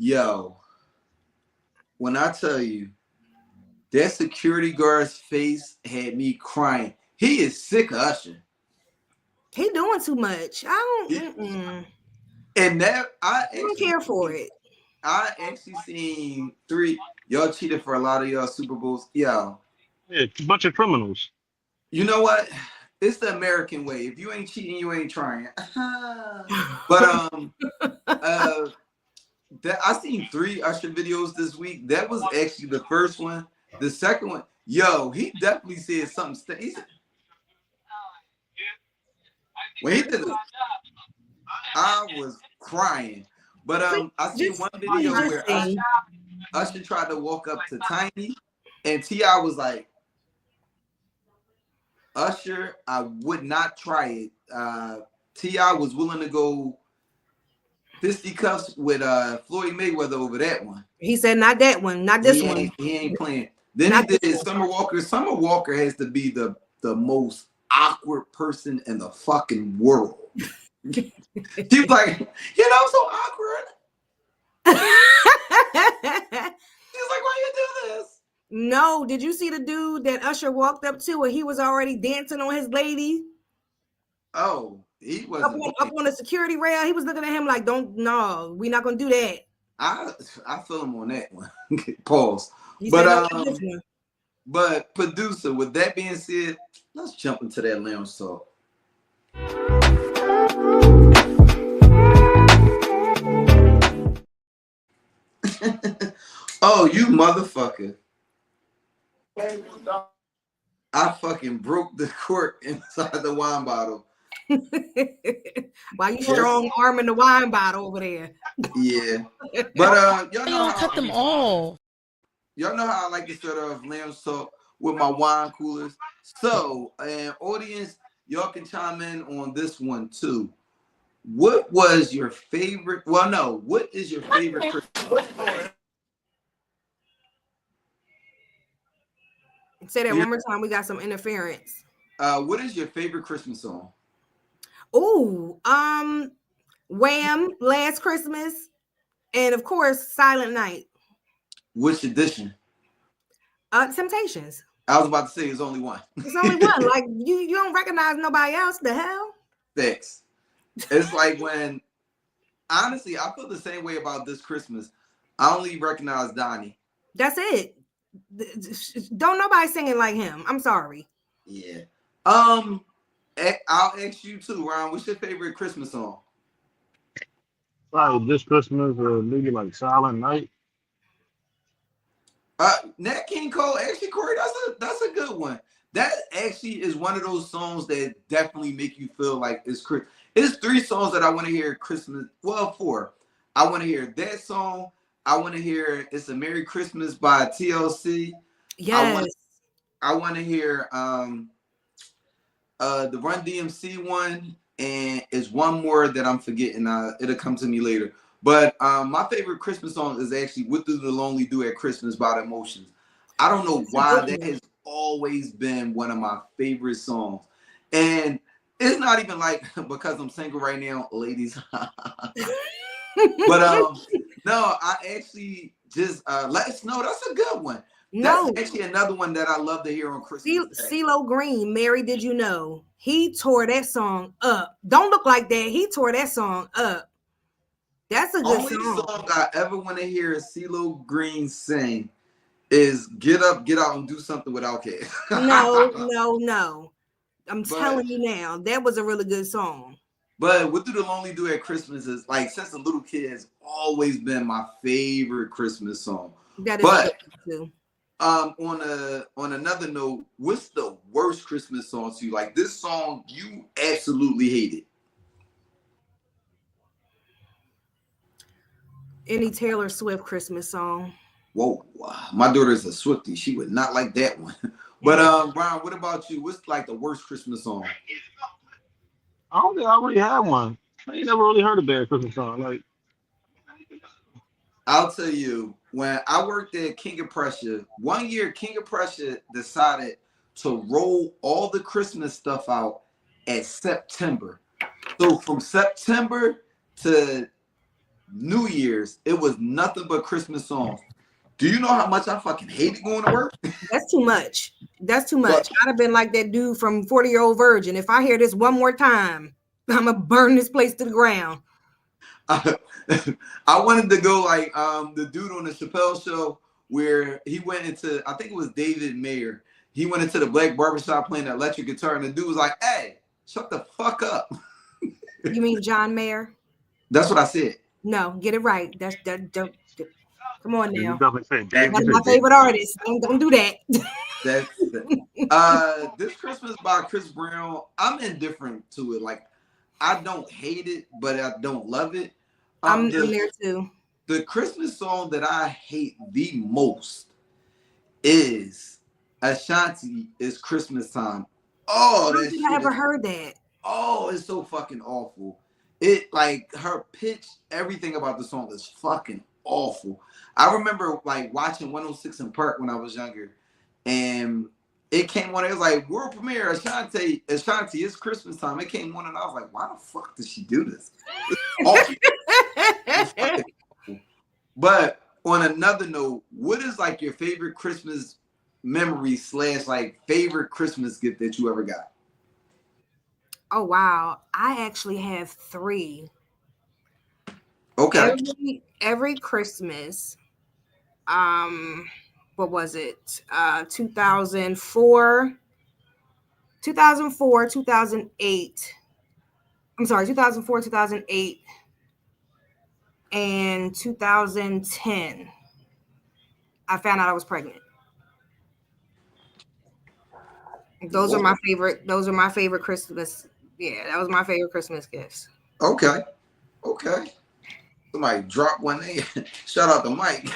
Yo, when I tell you that security guard's face had me crying. He is sick of Usher. He doing too much. And that I don't care for it. I actually seen 3. Y'all cheated for a lot of y'all Super Bowls. Yo. Yeah, a bunch of criminals. You know what? It's the American way. If you ain't cheating, you ain't trying. But I seen 3 Usher videos this week. That was actually the first one. The second one, yo, he definitely said something. He said, when he did it, I was crying. But I seen one video where Usher tried to walk up to Tiny, and T.I. was like, Usher, I would not try it. T.I. was willing to go fisticuffs with Floyd Mayweather over that one. He said, not that one, not this one. He ain't playing. Then he did Summer Walker. Summer Walker has to be the most awkward person in the fucking world. She's like, I'm so awkward. He's like, why you do this? No, did you see the dude that Usher walked up to and he was already dancing on his lady? Oh, he was up on the security rail. He was looking at him like, we're not gonna do that. I feel him on that one. Pause. But producer, with that being said, let's jump into that lounge talk. Oh, you motherfucker. I fucking broke the cork inside the wine bottle. Why you strong arming the wine bottle over there? Yeah. But y'all know how cut them off. Y'all know how I like to start off lounge talk with my wine coolers. So, audience, y'all can chime in on this one too. What was your favorite? Well, no. What is your favorite Christmas? Say that one more time. We got some interference. What is your favorite Christmas song? Ooh, Wham! Last Christmas, and of course, Silent Night. Which edition? Temptations. I was about to say it's only one. It's only one. Like you don't recognize nobody else. The hell? Thanks. It's like when, honestly, I feel the same way about this Christmas. I only recognize Donnie. That's it. Don't nobody singing like him. I'm sorry. Yeah. I'll ask you too, Ron. What's your favorite Christmas song? Like this Christmas, maybe like Silent Night. Nat King Cole, actually, Corey, that's a good one. That actually is one of those songs that definitely make you feel like it's Christmas. It's 3 songs that I want to hear Christmas. Well, 4. I want to hear that song. I want to hear "It's a Merry Christmas" by TLC. Yes. I want to hear the Run DMC one, and it's one more that I'm forgetting. It'll come to me later. But my favorite Christmas song is actually "What Do the Lonely Do at Christmas" by The Emotions. I don't know why that has always been one of my favorite songs. And it's not even like because I'm single right now, ladies. But no, I actually just let us know. That's a good one. No, that's actually another one that I love to hear on Christmas. CeeLo Green, Mary, did you know? He tore that song up. Don't look like that. He tore that song up. That's a good Only song. song I ever want to hear CeeLo Green sing is "Get Up, Get Out, and Do Something with Outkast." No. I'm telling you now, that was a really good song. But "What Do the Lonely Do at Christmas" is like, since a little kid, has always been my favorite Christmas song. That is good too. On another note, what's the worst Christmas song to you? Like this song you absolutely hate it. Any Taylor Swift Christmas song. Whoa, my daughter's a Swiftie. She would not like that one. But Brian, what about you? What's like the worst Christmas song? I don't think I really had one. I ain't never really heard a bad Christmas song. Like, I'll tell you, when I worked at King of Prussia, one year King of Prussia decided to roll all the Christmas stuff out at September. So from September to New Year's, it was nothing but Christmas songs. Do you know how much I fucking hated going to work? That's too much. That's too much. I'd have been like that dude from 40-Year-Old Virgin. If I hear this one more time, I'm gonna burn this place to the ground. I wanted to go like the dude on the Chappelle show where he went into, I think it was David Mayer. He went into the black barbershop playing the electric guitar, and the dude was like, "Hey, shut the fuck up." You mean John Mayer? That's what I said. No, get it right. That's that. Don't. Come on now. That's my favorite artist. Don't do that. This Christmas by Chris Brown, I'm indifferent to it. Like, I don't hate it, but I don't love it. I'm there too. The Christmas song that I hate the most is Ashanti Is Christmas Time. Oh, I don't think I ever heard that. Oh, it's so fucking awful. It, like, her pitch, everything about the song is fucking awful. I remember like watching 106 in Park when I was younger, and it came on. It was like world premiere Ashanti, it's Christmas time. It came on, and I was like, why the fuck did she do this? But on another note, what is like your favorite Christmas memory / like favorite Christmas gift that you ever got? Oh wow, I actually have 3. Okay. Every Christmas, what was it? 2004, 2008. I'm sorry, 2004, 2008, and 2010. I found out I was pregnant. Those are my favorite. Those are my favorite Christmas. Yeah, that was my favorite Christmas gifts. Okay. Somebody drop one in. Shout out to Mike.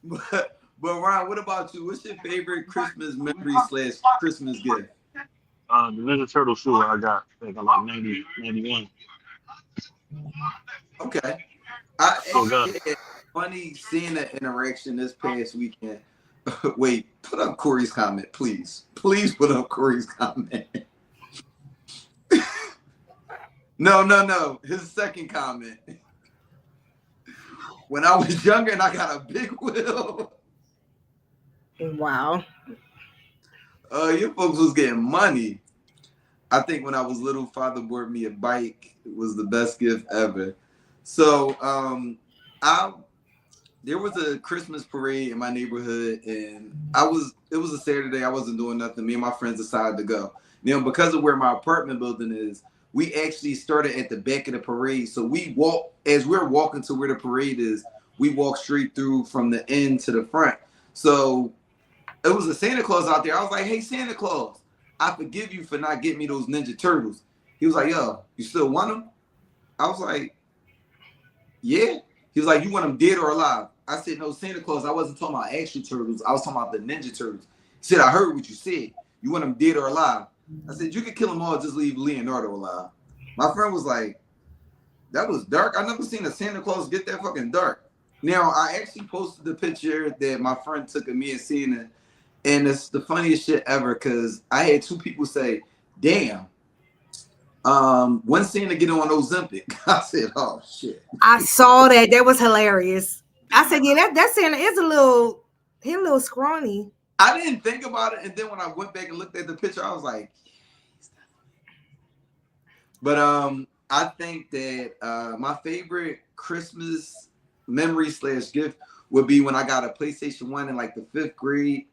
but Ryan, what about you? What's your favorite Christmas memory / Christmas gift? The Ninja Turtle shoe I got like about 90, 91. Okay. Still got it. It's funny seeing the interaction this past weekend. Wait, put up Corey's comment, please. Please put up Corey's comment. No. His second comment. When I was younger and I got a big wheel. Wow. Your folks was getting money. I think when I was little, father bought me a bike. It was the best gift ever. So there was a Christmas parade in my neighborhood, and it was a Saturday. I wasn't doing nothing. Me and my friends decided to go. Now, because of where my apartment building is, we actually started at the back of the parade. So as we're walking to where the parade is, we walk straight through from the end to the front. So it was a Santa Claus out there. I was like, hey, Santa Claus, I forgive you for not getting me those Ninja Turtles. He was like, yo, you still want them? I was like, yeah. He was like, you want them dead or alive? I said, no, Santa Claus, I wasn't talking about actual turtles. I was talking about the Ninja Turtles. He said, I heard what you said. You want them dead or alive? I said, you can kill them all, just leave Leonardo alive. My friend was like, that was dark. I never seen a Santa Claus get that fucking dark. Now, I actually posted the picture that my friend took of me and seeing it. And it's the funniest shit ever because I had two people say, damn, when Santa get on Ozempic? I said, oh, shit. I saw that. That was hilarious. I said, yeah, that Santa is a little scrawny. I didn't think about it. And then when I went back and looked at the picture, I was like, but I think that my favorite Christmas memory / gift would be when I got a PlayStation 1 in like the 5th grade.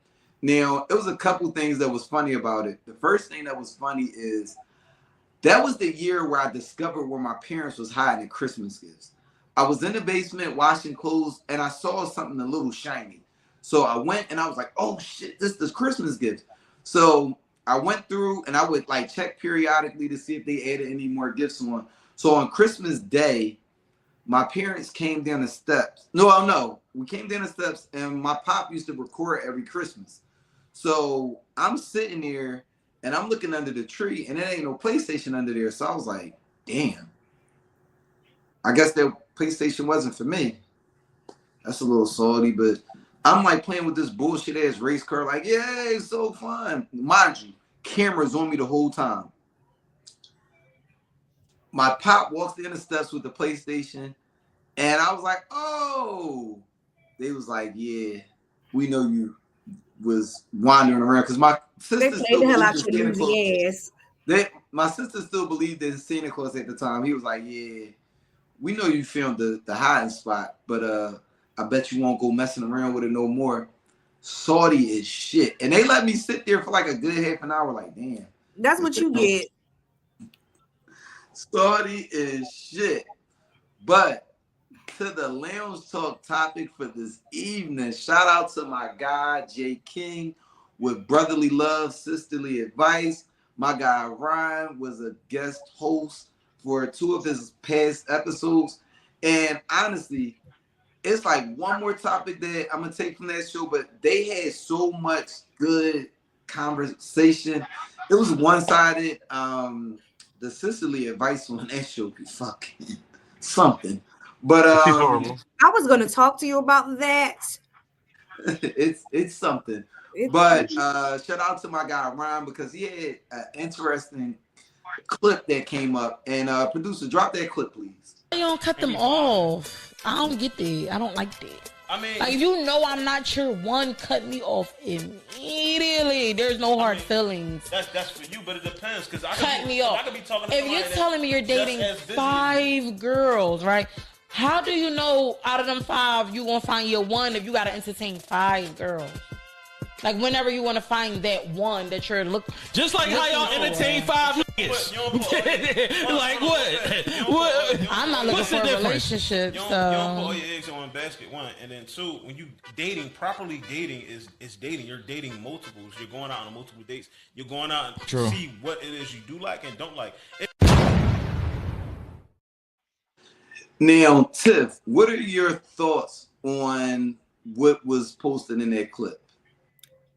Now, it was a couple things that was funny about it. The first thing that was funny is that was the year where I discovered where my parents was hiding Christmas gifts. I was in the basement washing clothes and I saw something a little shiny. So I went and I was like, oh shit, this is Christmas gifts. So I went through and I would like check periodically to see if they added any more gifts on. So on Christmas Day, my parents came down the steps. No, we came down the steps and my pop used to record every Christmas. So I'm sitting there and I'm looking under the tree and there ain't no PlayStation under there. So I was like, damn, I guess that PlayStation wasn't for me. That's a little salty, but I'm like playing with this bullshit ass race car, like, yeah, it's so fun. Mind you, cameras on me the whole time. My pop walks down the steps with the PlayStation, and I was like, oh. They was like, yeah, we know you was wandering around because my sister still my sister still believed in Santa Claus at the time. He was like, yeah, we know you filmed the hiding spot, but I bet you won't go messing around with it no more. Salty as shit. And they let me sit there for like a good half an hour, like, damn. That's what you get. Salty as shit. But to the Lounge Talk topic for this evening, shout out to my guy, Jay King, with Brotherly Love, Sisterly Advice. My guy, Ryan, was a guest host for 2 of his past episodes. And honestly, it's like one more topic that I'm going to take from that show, but they had so much good conversation. It was one-sided. The Sisterly Advice on that show be fucking something. But I was going to talk to you about that. it's something. But shout out to my guy Ryan because he had an interesting clip that came up. And producer, drop that clip, please. You don't cut them off. I don't get that. I don't like that. I mean, like, you know, I'm not your one, cut me off immediately. There's no hard feelings. That's for you, but it depends because I cut me off. I could be talking to if you're telling me you're dating 5 girls, right? How do you know out of them 5 you gonna find your one if you gotta entertain 5 girls? Like, whenever you want to find that one that you're looking, just like how y'all entertain 5 niggas. Like what? I'm not looking for a relationship. You don't put all your eggs in one basket. 1, and then 2, when you dating, properly dating is dating. You're dating multiples. You're going out on multiple dates. You're going out and see what it is you do like and don't like. Now, Tiff, what are your thoughts on what was posted in that clip?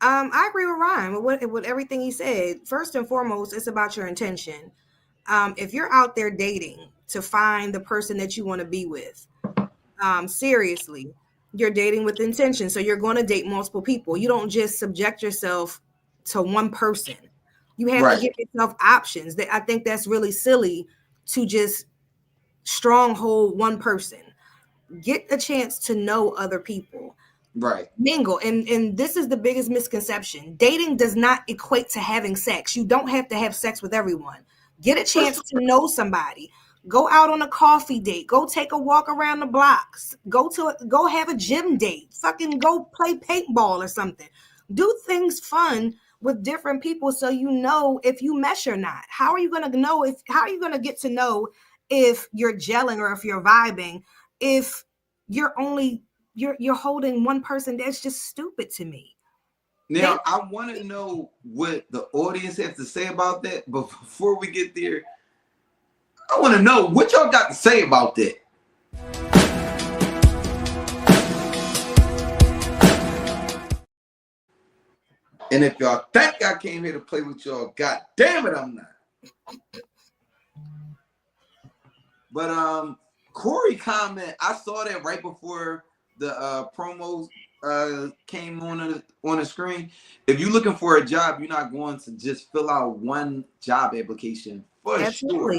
I agree with Ryan with everything he said. First and foremost, it's about your intention. If you're out there dating to find the person that you want to be with, seriously, you're dating with intention. So you're going to date multiple people. You don't just subject yourself to one person. You have to give yourself options. I think that's really silly to just stronghold one person. Get a chance to know other people. Right. Mingle. And this is the biggest misconception. Dating does not equate to having sex. You don't have to have sex with everyone. Get a chance to know somebody. Go out on a coffee date. Go take a walk around the blocks. Go have a gym date. Fucking go play paintball or something. Do things fun with different people so you know if you mesh or not. How are you going to know how are you going to get to know if you're gelling or if you're vibing if you're holding one person? That's just stupid to me. Now, I want to know what the audience has to say about that, but before we get there, I want to know what y'all got to say about that. And if y'all think I came here to play with y'all, god damn it, I'm not. But Corey comment, I saw that right before the promos came on the screen. If you're looking for a job, you're not going to just fill out one job application for sure.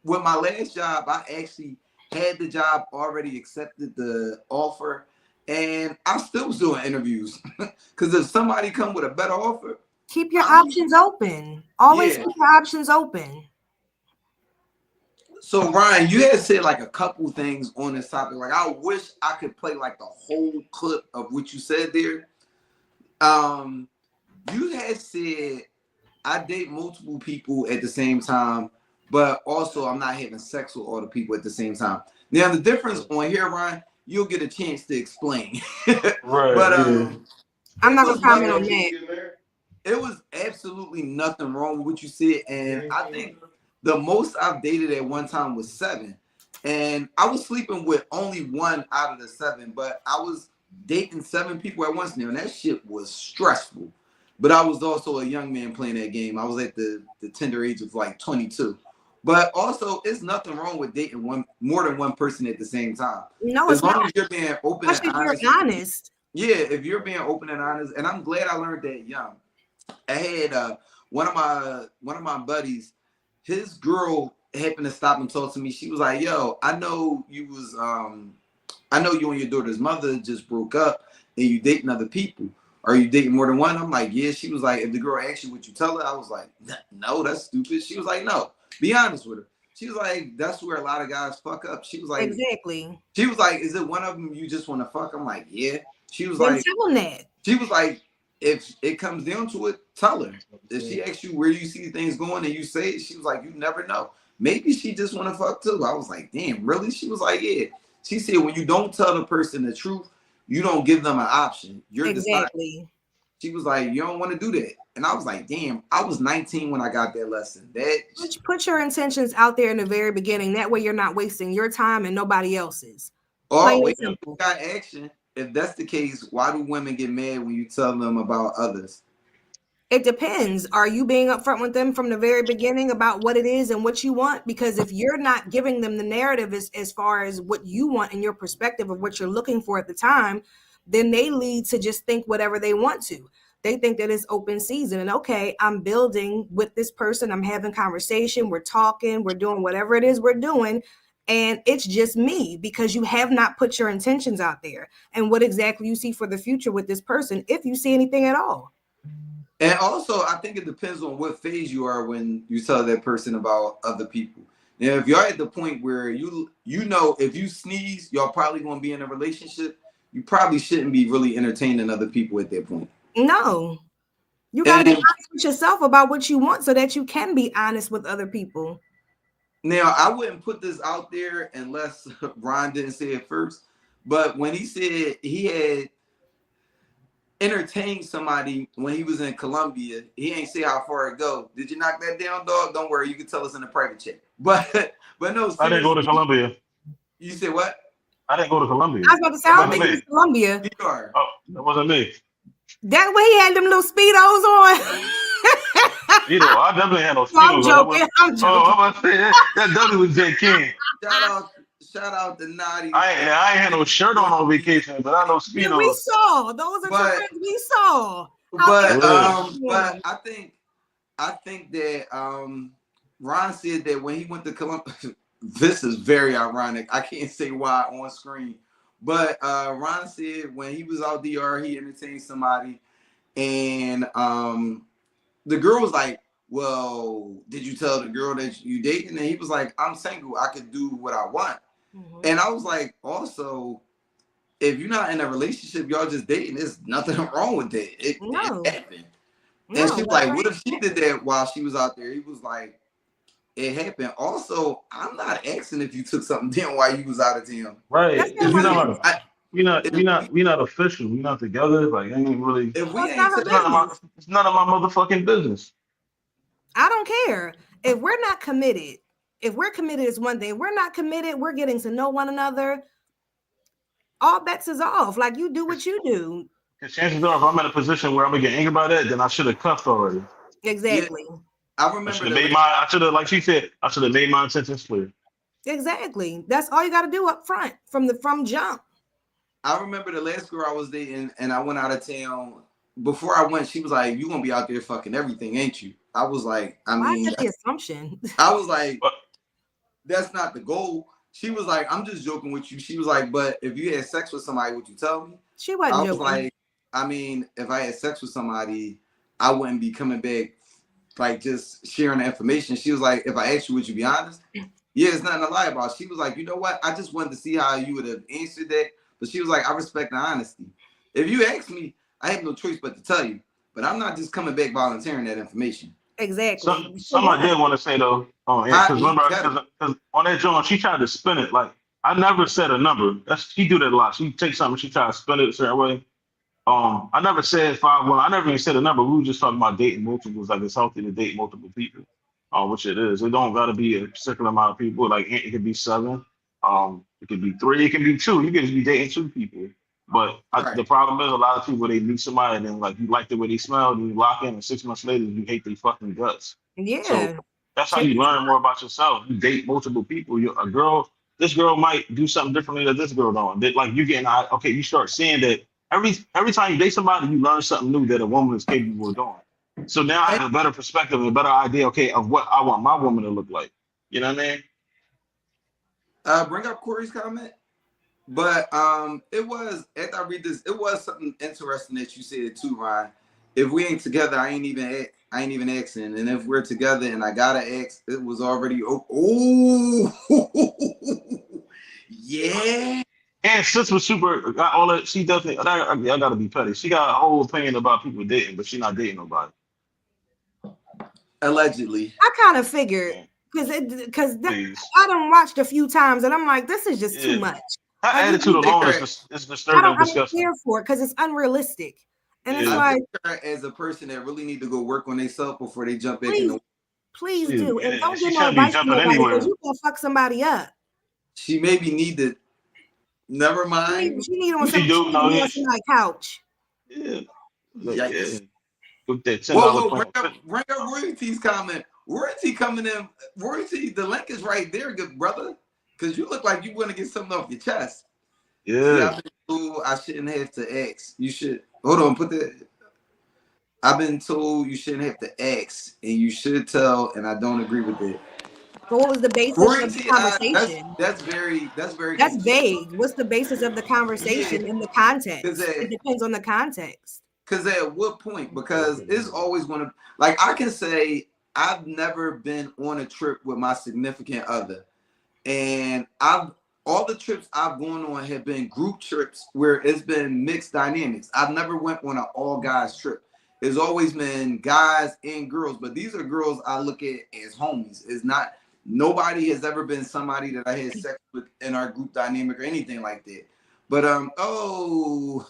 With my last job, I actually had the job, already accepted the offer, and I still was doing interviews. Because if somebody come with a better offer, keep your options open. Always keep your options open. So Ryan, you had said like a couple things on this topic. Like I wish I could play like the whole clip of what you said there. You had said I date multiple people at the same time, but also I'm not having sex with all the people at the same time. Now the difference on here, Ryan, you'll get a chance to explain. Right. But I'm not gonna comment on that. It was absolutely nothing wrong with what you said, and I think the most I've dated at one time was 7. And I was sleeping with only 1 out of the 7, but I was dating 7 people at once now, and that shit was stressful. But I was also a young man playing that game. I was at the tender age of like 22. But also, it's nothing wrong with dating more than one person at the same time. No, as long as you're being open and honest. Yeah, if you're being open and honest, and I'm glad I learned that young. I had one of my buddies. His girl happened to stop and talk to me. She was like, "Yo, I know you and your daughter's mother just broke up, and you dating other people. Are you dating more than one?" I'm like, "Yeah." She was like, "If the girl asks you what you tell her," I was like, "No, that's stupid." She was like, "No, be honest with her." She was like, "That's where a lot of guys fuck up." She was like, "Exactly." She was like, "Is it one of them you just want to fuck?" I'm like, "Yeah." She was then like, tell them that. She was like, if it comes down to it, tell her. If she asks you where do you see things going and you say it, she was like, you never know. Maybe she just want to fuck too. I was like, damn, really? She was like, yeah. She said, when you don't tell the person the truth, you don't give them an option. You're exactly. She was like, you don't want to do that. And I was like, damn, I was 19 when I got that lesson. Put your intentions out there in the very beginning. That way you're not wasting your time and nobody else's. Oh, wait, got action. If that's the case, why do women get mad when you tell them about others? It depends. Are you being upfront with them from the very beginning about what it is and what you want? Because if you're not giving them the narrative as far as what you want and your perspective of what you're looking for at the time, then they lead to just think whatever they want to. They think that it's open season and okay, I'm building with this person. I'm having conversation. We're talking. We're doing whatever it is we're doing. And it's just me because you have not put your intentions out there and what exactly you see for the future with this person, if you see anything at all. And also, I think it depends on what phase you are when you tell that person about other people. Now, if you're at the point where you know if you sneeze, y'all probably going to be in a relationship, you probably shouldn't be really entertaining other people at that point. No. You got to be honest with yourself about what you want so that you can be honest with other people. Now, I wouldn't put this out there unless Ron didn't say it first. But when he said he had entertained somebody when he was in Colombia, he ain't say how far it go. Did you knock that down, dog? Don't worry, you can tell us in the private chat. But no, I didn't go to Colombia. You said what? I didn't go to Colombia. I was about to say, I don't think it's Colombia. You are. Oh, that wasn't me. That way he had them little Speedos on. I definitely had no No, I'm Speedos. joking. I'm joking. Oh, I'm about to say that definitely was J. King. Shout out to Naughty. I ain't had no shirt on vacation, but I know Yeah, Speedos. we saw. Those are But- trends we saw. But Yeah. I think that Ron said that when he went to Columbia, this is very ironic. I can't say why on screen, but Ron said when he was out DR, he entertained somebody, and the girl was like, "Well, did you tell the girl that you dating?" And he was like, "I'm single. I could do what I want." Mhm. And I was like, also, if you're not in a relationship, y'all just dating, there's nothing wrong with that. It happened. And she was like, what if she did that while she was out there? He was like, it happened. Also, I'm not asking if you took something down while you was out of town. Right. We're not official. We're not together. Like, ain't really. If we ain't it's none of my motherfucking business. I don't care. If we're not committed, if we're committed is one thing. If we're not committed, we're getting to know one another. All bets is off. Like, you do what you do. Because chances are, if I'm in a position where I'm gonna get angry about that, then I should have cuffed already. Exactly. Yeah. I remember I should have, like she said, I should have made my intentions clear. Exactly. That's all you got to do up front from jump. I remember the last girl I was dating, and I went out of town. Before I went, she was like, "You gonna be out there fucking everything, ain't you?" I was like, Why is that the assumption? I was like, that's not the goal. She was like, I'm just joking with you. She was like, but if you had sex with somebody, would you tell me? She wasn't I was joking. like, I mean, if I had sex with somebody, I wouldn't be coming back, like just sharing the information. She was like, if I asked you, would you be honest? Yeah, it's nothing to lie about. She was like, you know what? I just wanted to see how you would have answered that. But she was like, I respect the honesty. If you ask me, I have no choice but to tell you. But I'm not just coming back volunteering that information. Exactly. Something I did want to say though, because remember, because on that joint, she tried to spin it like I never said a number. She do that a lot. She takes something, she try to spin it a certain way. I never said 5. Well, I never even said a number. We were just talking about dating multiples. Like it's healthy to date multiple people, which it is. It don't gotta be a particular amount of people. Like it could be 7. It could be 3. It can be 2. You could be dating 2 people. But the problem is a lot of people, they meet somebody and then like you like the way they smell and you lock in and 6 months later you hate their fucking guts. Yeah. So that's how you learn more about yourself. You date multiple people. This girl might do something differently that this girl don't. That like you getting okay, you start seeing that every time you date somebody, you learn something new that a woman is capable of doing. So now I have a better perspective and a better idea, okay, of what I want my woman to look like. You know what I mean? Bring up Corey's comment. But it was, after I read this, it was something interesting that you said too, Ryan. If we ain't together, I ain't even asking. And if we're together and I gotta ask, it was already yeah. And sis was super got all that. She definitely. I gotta be petty. She got a whole opinion about people dating, but she's not dating nobody. Allegedly. I kind of figured because I done watched a few times and I'm like, this is just too much. Her attitude alone is disturbing and disgusting. I don't care for it because it's unrealistic. And it's I like, as a person that really need to go work on themselves before they jump back please, in the please do. And don't she get no shouldn't be advice from jumping nobody anywhere. because you gonna fuck somebody up. She maybe need to. Never mind. She need on somebody's couch. Yeah. Yikes. With that Whoa, bring up Royalty's comment. Royalty coming in. Royalty, the link is right there, good brother. Because you look like you want to get something off your chest. Yeah. See, I shouldn't have to ask. You should hold on. Put that. I've been told you shouldn't have to ask, and you should tell. And I don't agree with it. But what was the basis of the conversation? That's very. That's vague. What's the basis of the conversation in the context? It depends on the context. Because at what point? Because it's always going to, like, I can say I've never been on a trip with my significant other, and all the trips I've gone on have been group trips where it's been mixed dynamics. I've never went on an all guys trip. It's always been guys and girls, but these are girls I look at as homies. It's not. Nobody has ever been somebody that I had sex with in our group dynamic or anything like that. But I'll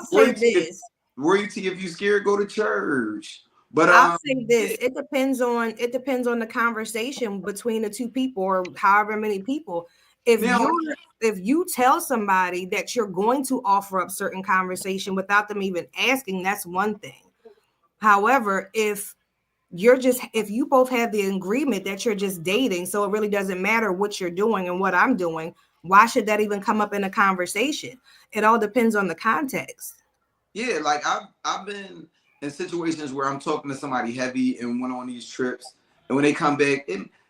say this. Royalty, if you scared, go to church. But I'll say this. It depends on the conversation between the two people or however many people. if you tell somebody that you're going to offer up certain conversation without them even asking, that's one thing. However, if you both have the agreement that you're just dating, so it really doesn't matter what you're doing and what I'm doing, why should that even come up in a conversation? It all depends on the context. Yeah, like I've been in situations where I'm talking to somebody heavy and went on these trips, and when they come back,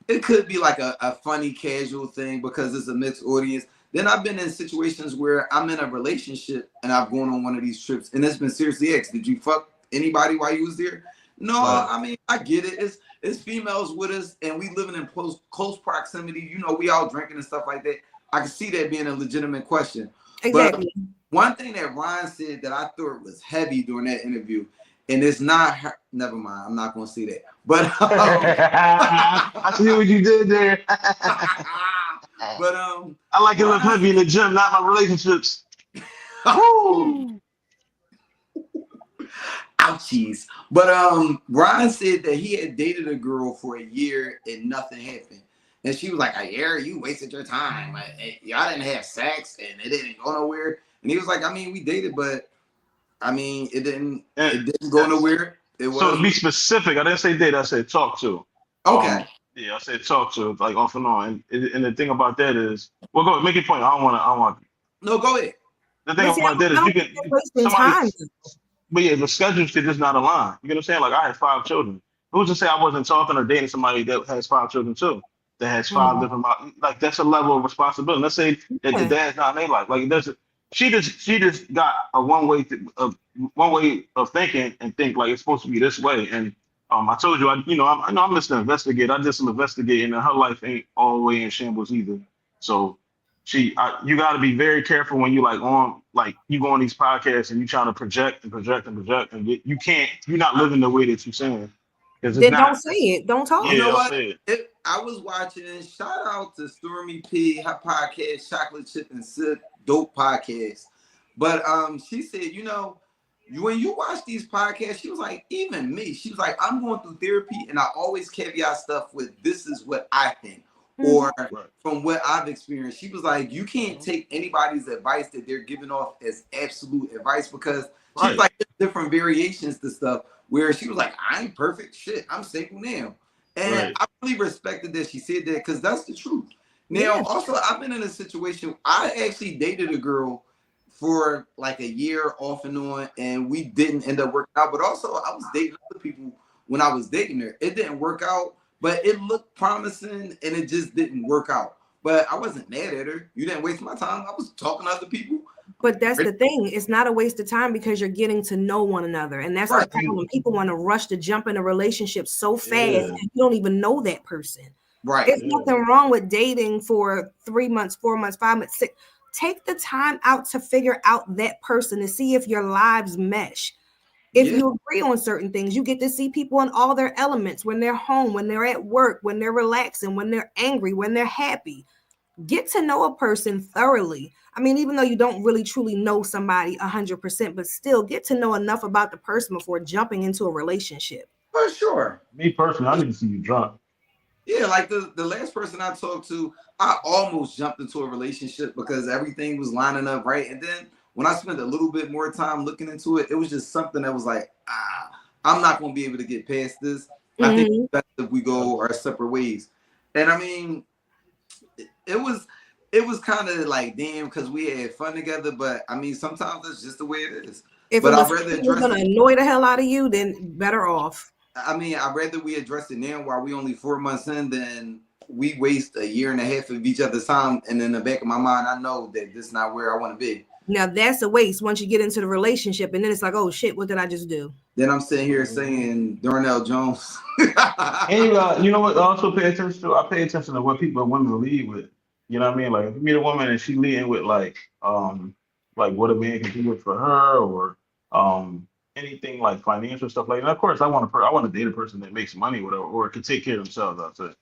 it could be like a funny casual thing because it's a mixed audience. Then I've been in situations where I'm in a relationship and I've gone on one of these trips and it's been seriously asked, did you fuck anybody while you was there? No, I mean, I get it. It's females with us and we living in close proximity. You know, we all drinking and stuff like that. I can see that being a legitimate question. Exactly. But one thing that Ryan said that I thought was heavy during that interview, and it's not her, never mind, I'm not going to say that. But I see what you did there. But I like it look heavy in the gym, not my relationships. Ouchies. But Ryan said that he had dated a girl for a year and nothing happened. And she was like, a year? You wasted your time. Y'all didn't have sex and it didn't go nowhere. And he was like, I mean, we dated, but I mean, it didn't go nowhere. So to be specific, I didn't say date, I said talk to. Okay. Yeah, I said talk to, like off and on. And the thing about that is, well, go make your point. I don't want. No, go ahead. The thing about that is you can somebody, but yeah, the schedules could just not align. You know what I'm saying? Like I had 5 children. Who's to say I wasn't talking or dating somebody that has 5 children too? That has 5 different, like that's a level of responsibility. Let's say that the dad's not in their life. Like she just got a one way of thinking and think like it's supposed to be this way. And I told you, I'm just an investigator. I did some investigating, and her life ain't all the way in shambles either. So you got to be very careful when you you go on these podcasts and you trying to project, and you're not living the way that you're saying. Then don't say it. Don't talk. You know what? I was watching. Shout out to Stormy P. Her podcast, Chocolate Chip and Sip, dope podcast. But she said, when you watch these podcasts, she was like, even me, she was like, I'm going through therapy, and I always caveat stuff with this is what I think, or from what I've experienced. She was like, you can't take anybody's advice that they're giving off as absolute advice because she's like different variations to stuff. Where she was like, I ain't perfect. Shit, I'm single now. And I really respected that she said that because that's the truth. Now, also, I've been in a situation, I actually dated a girl for like a year off and on, and we didn't end up working out. But also, I was dating other people when I was dating her. It didn't work out, but it looked promising, and it just didn't work out. But I wasn't mad at her. You didn't waste my time. I was talking to other people. But that's the thing. It's not a waste of time because you're getting to know one another. And that's the problem. People want to rush to jump in a relationship so fast and you don't even know that person. Right. There's nothing wrong with dating for 3 months, 4 months, 5 months, 6. Take the time out to figure out that person to see if your lives mesh. If you agree on certain things, you get to see people in all their elements when they're home, when they're at work, when they're relaxing, when they're angry, when they're happy. Get to know a person thoroughly. I mean, even though you don't really truly know somebody 100%, but still get to know enough about the person before jumping into a relationship. For sure. Me personally, I need to see you drunk. Yeah, like the last person I talked to, I almost jumped into a relationship because everything was lining up right. And then when I spent a little bit more time looking into it, it was just something that was like, I'm not going to be able to get past this. I think it's best if we go our separate ways. And I mean, it was kind of like, damn, because we had fun together. But I mean, sometimes that's just the way it is. If but I'd rather address going to annoy the hell out of you, then better off. I mean, I'd rather we address it now while we only 4 months in than we waste a year and a half of each other's time. And in the back of my mind, I know that this is not where I want to be. Now that's a waste once you get into the relationship, and then it's like, oh shit, what did I just do? Then I'm sitting here saying Darnell Jones. And you know what? I also pay attention to. I pay attention to what women lead with. You know what I mean? Like if you meet a woman and she leading with like what a man can do for her, or anything like financial stuff like that. Of course, I want to date a person that makes money with her or can take care of themselves. I'll say.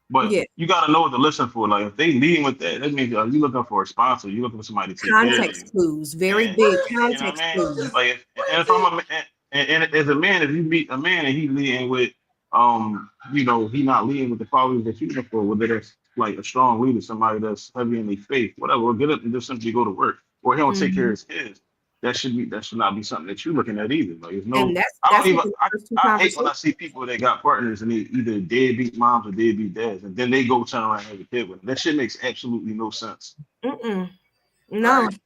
But you got to know what to listen for. Like if they leading with that, that means you're looking for a sponsor. You're looking for somebody to take care of you. Context clues, very big context clues. Like and from and as a man, if you meet a man and he leading with he not leading with the qualities that you're looking for, whether that's like a strong leader, somebody that's heavy in their faith, whatever, or get up and just simply go to work, or he don't take care of his kids. That should not be something that you're looking at either. Like, there's no, And that's I don't what even, the first two I hate when I conversations. see people that got partners and they either deadbeat moms or deadbeat dads, and then they go turn around and have a kid with them. That shit makes absolutely no sense. No. Right,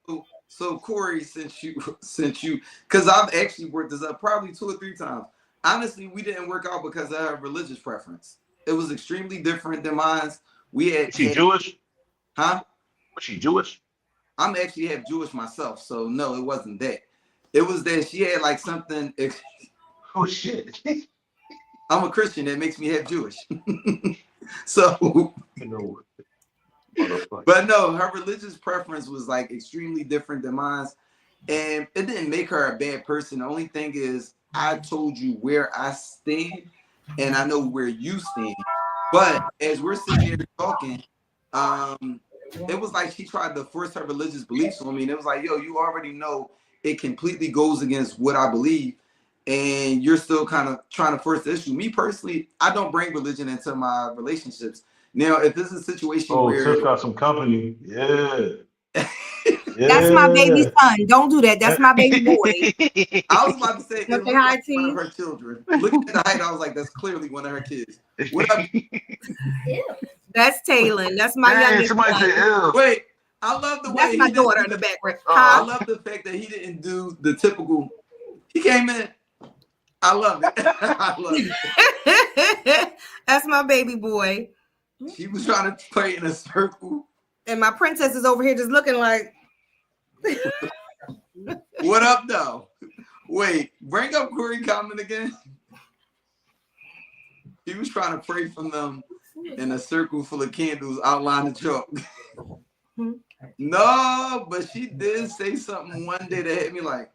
so Corey, since you, because I've actually worked this up probably 2 or 3 times. Honestly, we didn't work out because of her religious preference. It was extremely different than mine. We had. Is she Jewish? Huh? Was she Jewish? I'm actually half Jewish myself, so no, it wasn't that. It was that she had like something. Oh shit! I'm a Christian. That makes me half Jewish. So. But no, her religious preference was like extremely different than mine, and it didn't make her a bad person. The only thing is, I told you where I stand, and I know where you stand. But as we're sitting here talking, it was like she tried to force her religious beliefs on me, and it was like, yo, you already know it completely goes against what I believe, and you're still kind of trying to force the issue. Me personally, I don't bring religion into my relationships. Now, if this is a situation where Tiff got some company, yeah. That's my baby son. Don't do that. That's my baby boy. I was about to say, okay, hi, one of her children. Looking at the height, I was like, that's clearly one of her kids. What up? That's Taylor. That's my youngest son. Wait, I love the way that's my daughter in the background. I love the fact that he didn't do the typical. He came in. I love it. I love it. That's my baby boy. She was trying to play in a circle. And my princess is over here just looking like. What up, though? Wait, bring up Corey Common again. He was trying to pray from them in a circle full of candles outline the chalk. No, but she did say something one day that hit me like.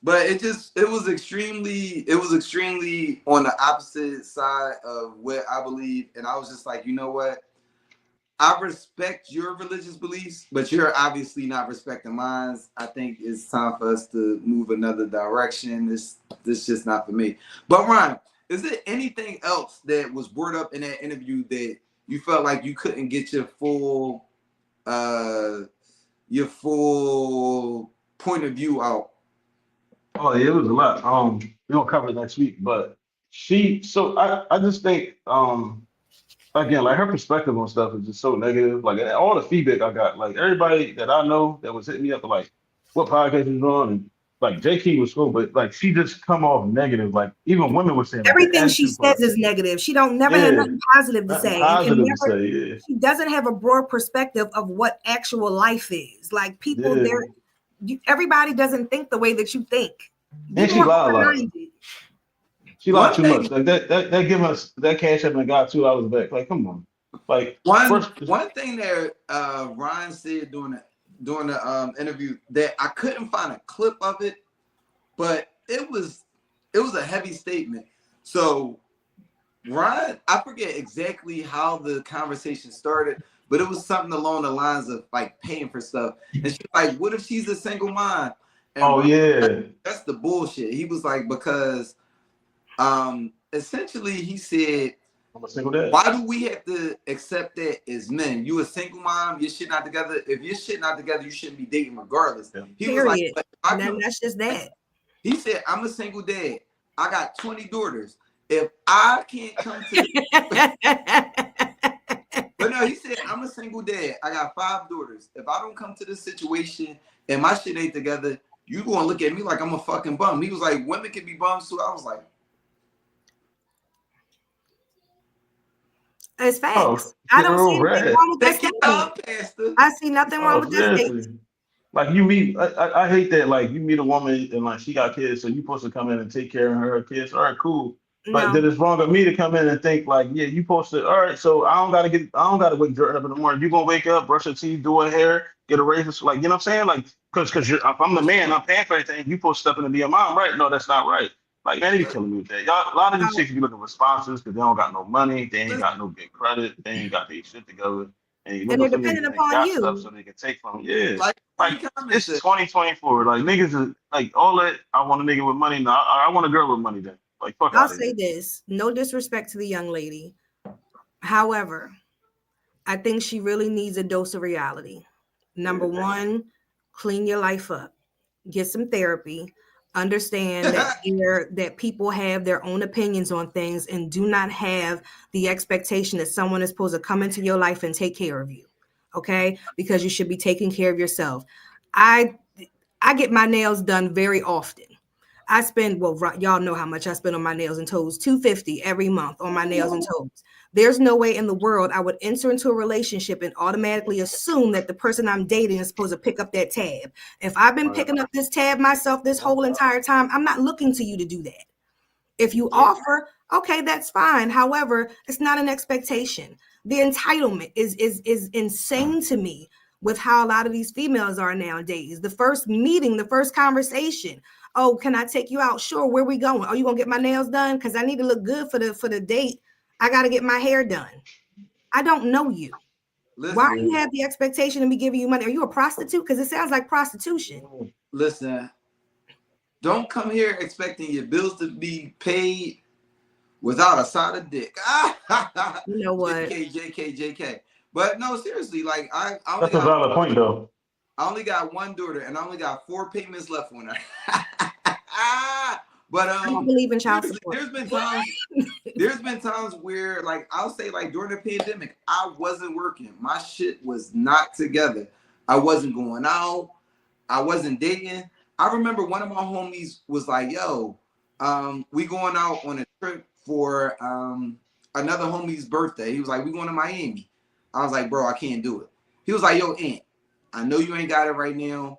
But it was extremely on the opposite side of what I believe. And I was just like, you know what? I respect your religious beliefs, but you're obviously not respecting mine. I think it's time for us to move another direction. This just not for me. But Ryan, is there anything else that was brought up in that interview that you felt like you couldn't get your full point of view out? Oh yeah, it was a lot. We're gonna cover it next week, but I just think again, like her perspective on stuff is just so negative. Like all the feedback I got, like everybody that I know that was hitting me up like what podcast is on, and like JK was cool, but like she just come off negative. Like even women were saying everything she says is negative. She don't never have nothing positive to say. She doesn't have a broad perspective of what actual life is. Like people everybody doesn't think the way that you think. And she lied a lot. She lied too much. Like that give us that cash up and got $2 back. Like, come on. Like one thing that Ryan said during the interview that I couldn't find a clip of it, but it was a heavy statement. So Ryan, I forget exactly how the conversation started, but it was something along the lines of like paying for stuff. And she's like, what if she's a single mom? And Ryan, that's the bullshit. He was like, because essentially he said, I'm a single dad. Why do we have to accept that as men? You a single mom, your shit not together. If your shit not together, you shouldn't be dating regardless. Yeah. He was like, that's just that. He said, I'm a single dad. I got 20 daughters. If I can't come to but no, he said, I'm a single dad. I got 5 daughters. If I don't come to this situation and my shit ain't together, you gonna look at me like I'm a fucking bum. He was like, women can be bums too. I was like, it's facts. I don't see anything wrong with that statement. I see nothing wrong with that statement. Like you meet, I hate that. Like you meet a woman and like she got kids, so you supposed to come in and take care of her kids. All right, cool. But then it's wrong of me to come in and think like, yeah, you supposed to. All right, so I don't gotta wake Jordan up in the morning. You gonna wake up, brush your teeth, do her hair, get a razor, like you know what I'm saying? Like, cause if I'm the man, I'm paying for everything. You supposed to step in and be a mom, right? No, that's not right. Like, man, you killing me with that. Y'all, a lot of these chicks be looking for sponsors because they don't got no money, they ain't got no good credit, they ain't got their shit together, and they're depending upon you. Stuff so they can take from you. Yeah, like it's 2024. Like niggas is like all that. I want a nigga with money. No, I want a girl with money. Then Like, fuck I'll out of say here. this, no disrespect to the young lady. However, I think she really needs a dose of reality. Number one, clean your life up, get some therapy, understand that people have their own opinions on things and do not have the expectation that someone is supposed to come into your life and take care of you. Okay? Because you should be taking care of yourself. I get my nails done very often. I spend, well, y'all know how much I spend on my nails and toes, $250 every month on my nails and toes. There's no way in the world I would enter into a relationship and automatically assume that the person I'm dating is supposed to pick up that tab. If I've been picking up this tab myself this whole entire time, I'm not looking to you to do that. If you offer, okay, that's fine. However, it's not an expectation. The entitlement is insane to me with how a lot of these females are nowadays. The first meeting, the first conversation. Oh, can I take you out? Sure. Where we going? Oh, you gonna get my nails done? Because I need to look good for the date. I gotta get my hair done. I don't know you. Listen, why do you have the expectation of me giving you money? Are you a prostitute? Because it sounds like prostitution. Listen, don't come here expecting your bills to be paid without a side of dick. You know what? JK. But no, seriously, like I only That's a valid point, though. I only got one daughter, and I only got 4 payments left on her. But I don't believe in child support. There's been times where, like, I'll say, like, during the pandemic, I wasn't working. My shit was not together. I wasn't going out. I wasn't dating. I remember one of my homies was like, "Yo, we going out on a trip for another homie's birthday." He was like, "We going to Miami." I was like, "Bro, I can't do it." He was like, "Yo, Aunt, I know you ain't got it right now."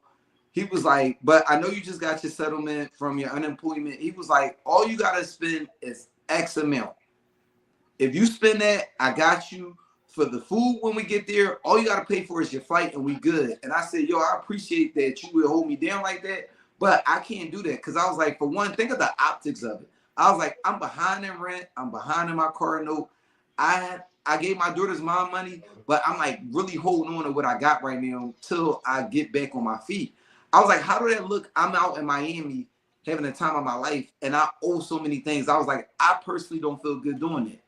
He was like, "But I know you just got your settlement from your unemployment." He was like, "All you gotta spend is X amount. If you spend that, I got you for the food when we get there. All you gotta pay for is your flight, and we good." And I said, "Yo, I appreciate that you would hold me down like that, but I can't do that." Because I was like, for one, think of the optics of it. I was like, I'm behind in rent. I'm behind in my car note. I gave my daughter's mom money, but I'm like really holding on to what I got right now till I get back on my feet. I was like, how do that look? I'm out in Miami having the time of my life, and I owe so many things. I was like, I personally don't feel good doing it.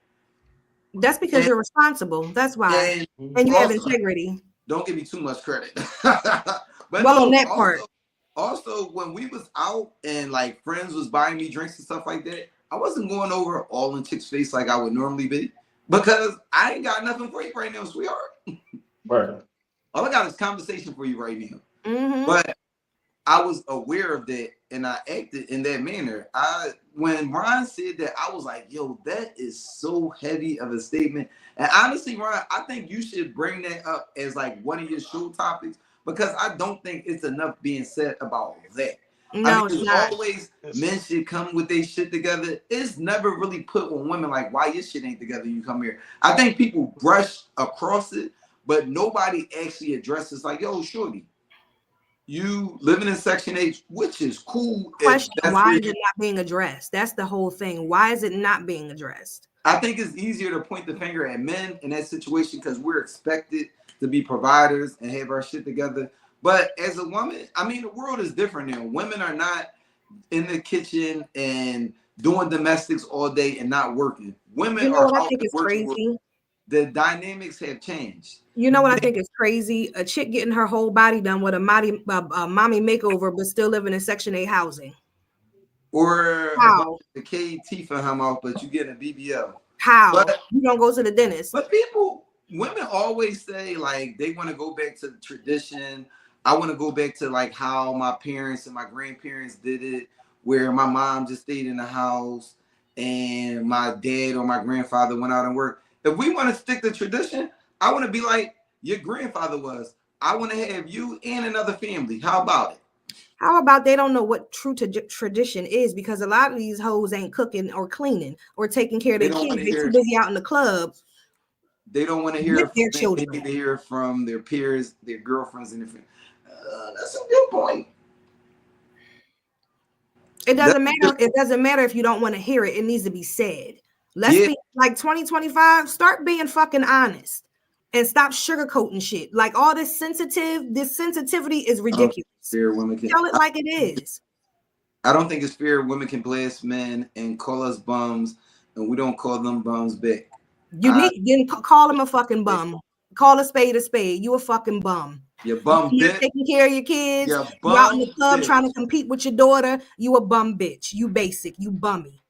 That's because you're responsible. That's why. And you have integrity. Don't give me too much credit. But well, on that part. Also, when we was out and like friends was buying me drinks and stuff like that, I wasn't going over all in chicks' face like I would normally be, because I ain't got nothing for you right now, sweetheart. Right. All I got is conversation for you right now. Mm-hmm. But I was aware of that and I acted in that manner. When Ron said that, I was like, yo, that is so heavy of a statement. And honestly, Ron, I think you should bring that up as like one of your show topics, because I don't think it's enough being said about that. No, it's not. Always men should come with their shit together. It's never really put on women like, why your shit ain't together, you come here. I think people brush across it, but nobody actually addresses like, yo, shorty, you living in Section 8, which is cool. Question, why is it not being addressed? That's the whole thing. Why is it not being addressed? I think it's easier to point the finger at men in that situation because we're expected to be providers and have our shit together. But as a woman, I mean, the world is different now. Women are not in the kitchen and doing domestics all day and not working. Women are what I think is crazy. The dynamics have changed. You know what I think is crazy? A chick getting her whole body done with a mommy makeover, but still living in Section 8 housing. Or the K teeth in her mouth, but you get a BBL. How? But you don't go to the dentist. But women always say like they want to go back to the tradition. I want to go back to like how my parents and my grandparents did it, where my mom just stayed in the house and my dad or my grandfather went out and worked. If we want to stick to tradition, I want to be like your grandfather was. I want to have you and another family. How about it? How about they don't know what true tradition is, because a lot of these hoes ain't cooking or cleaning or taking care of their kids. They're too busy out in the club. They don't want to hear from their children. They need to hear from their peers, their girlfriends, and their friends. That's a good point. It doesn't matter. It doesn't matter if you don't want to hear it. It needs to be said. Let's be like 2025. Start being fucking honest and stop sugarcoating shit. Like all this sensitivity is ridiculous. Tell it like it is. I don't think it's fair women can blast men and call us bums, and we don't call them bums back. You didn't call him a fucking bum. Call a spade a spade. You a fucking bum. You bum You're bitch. taking care of your kids. You You're out in the club bitch. trying to compete with your daughter. You a bum bitch. You basic. You bummy.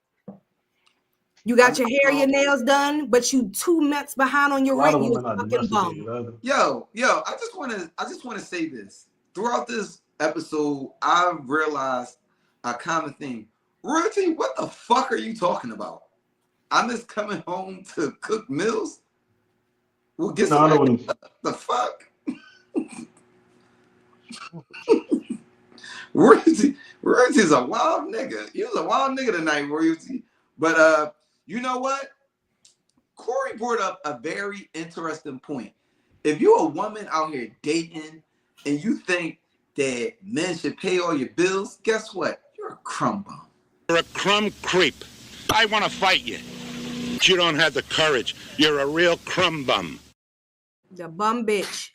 You got your hair, your nails done, but you 2 months behind on your rent. You a fucking bum. Yo, I just want to say this. Throughout this episode, I've realized a common theme. Royalty, what the fuck are you talking about? I'm just coming home to cook meals. We'll get some. The fuck. Royalty's a wild nigga. He was a wild nigga tonight, Royalty. But you know what? Corey brought up a very interesting point. If you're a woman out here dating and you think that men should pay all your bills, guess what? You're a crumb bum. You're a crumb creep. I want to fight you. You don't have the courage. You're a real crumb bum. The bum bitch.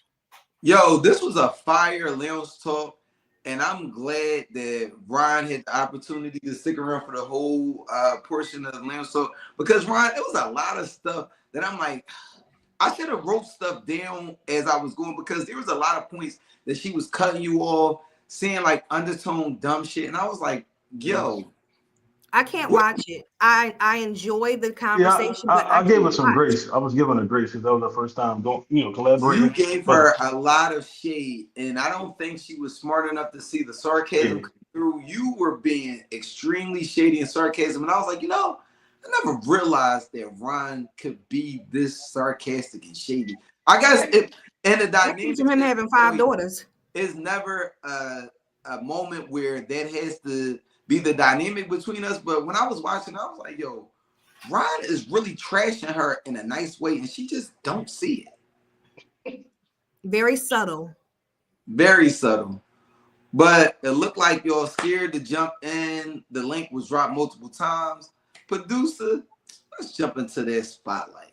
Yo, this was a fire lounge talk, and I'm glad that Ryan had the opportunity to stick around for the whole portion of the lounge talk, because Ryan, it was a lot of stuff that I'm like, I should have wrote stuff down as I was going, because there was a lot of points that she was cutting you off, saying like undertone dumb shit, and I was like, yo. I can't watch it. I enjoy the conversation. Yeah, I gave her some grace. I was giving her grace because that was the first time collaborating. You gave her a lot of shade, and I don't think she was smart enough to see the sarcasm come through. You were being extremely shady and sarcasm, and I was like, I never realized that Ron could be this sarcastic and shady. I guess and the dynamic from him having 5 daughters is never a moment where that has to be the dynamic between us. But when I was watching, I was like, yo, Ron is really trashing her in a nice way, and she just don't see it. Very subtle. Very subtle. But it looked like y'all scared to jump in. The link was dropped multiple times. Producer, let's jump into that spotlight.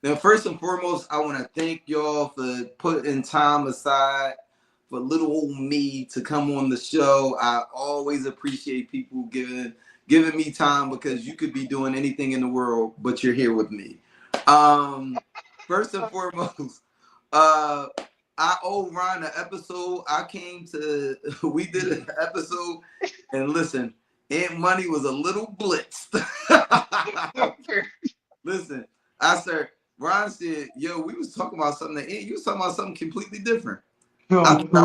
Now, first and foremost, I want to thank y'all for putting time aside for little old me to come on the show. I always appreciate people giving me time, because you could be doing anything in the world, but you're here with me. First and foremost, I owe Ron an episode. We did an episode, and listen, Aunt Money was a little blitzed. Listen, I said, Ron said, yo, we was talking about something, you was talking about something completely different. I thought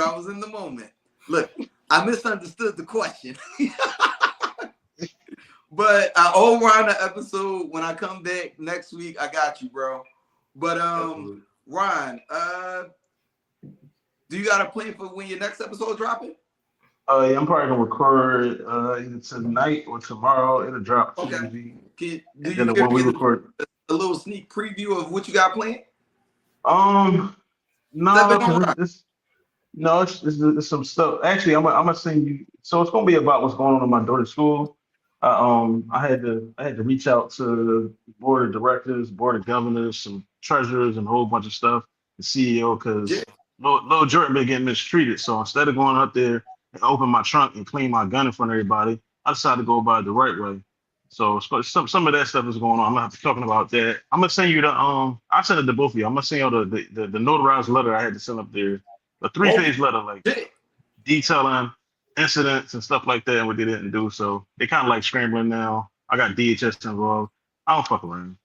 I was in the moment. Look, I misunderstood the question. But I owe Ron an episode. When I come back next week, I got you, bro. But Ron, do you got a plan for when your next episode dropping? Yeah, I'm probably gonna record either tonight or tomorrow. It'll drop Tuesday. Do you when we record a little sneak preview of what you got planned? No, it's some stuff. Actually, I'm gonna send you. So it's gonna be about what's going on in my daughter's school. I had to reach out to the board of directors, board of governors, some treasurers, and a whole bunch of stuff. The CEO, because Lil Jordan been getting mistreated. So instead of going up there and open my trunk and clean my gun in front of everybody, I decided to go about it the right way. So some of that stuff is going on. I'm gonna have to be talking about that. I'm gonna send you the I sent it to both of you. I'm gonna send you the notarized letter I had to send up there, a 3-page letter, like detailing incidents and stuff like that, and what they didn't do. So they kind of like scrambling now. I got DHS involved. I don't fuck around.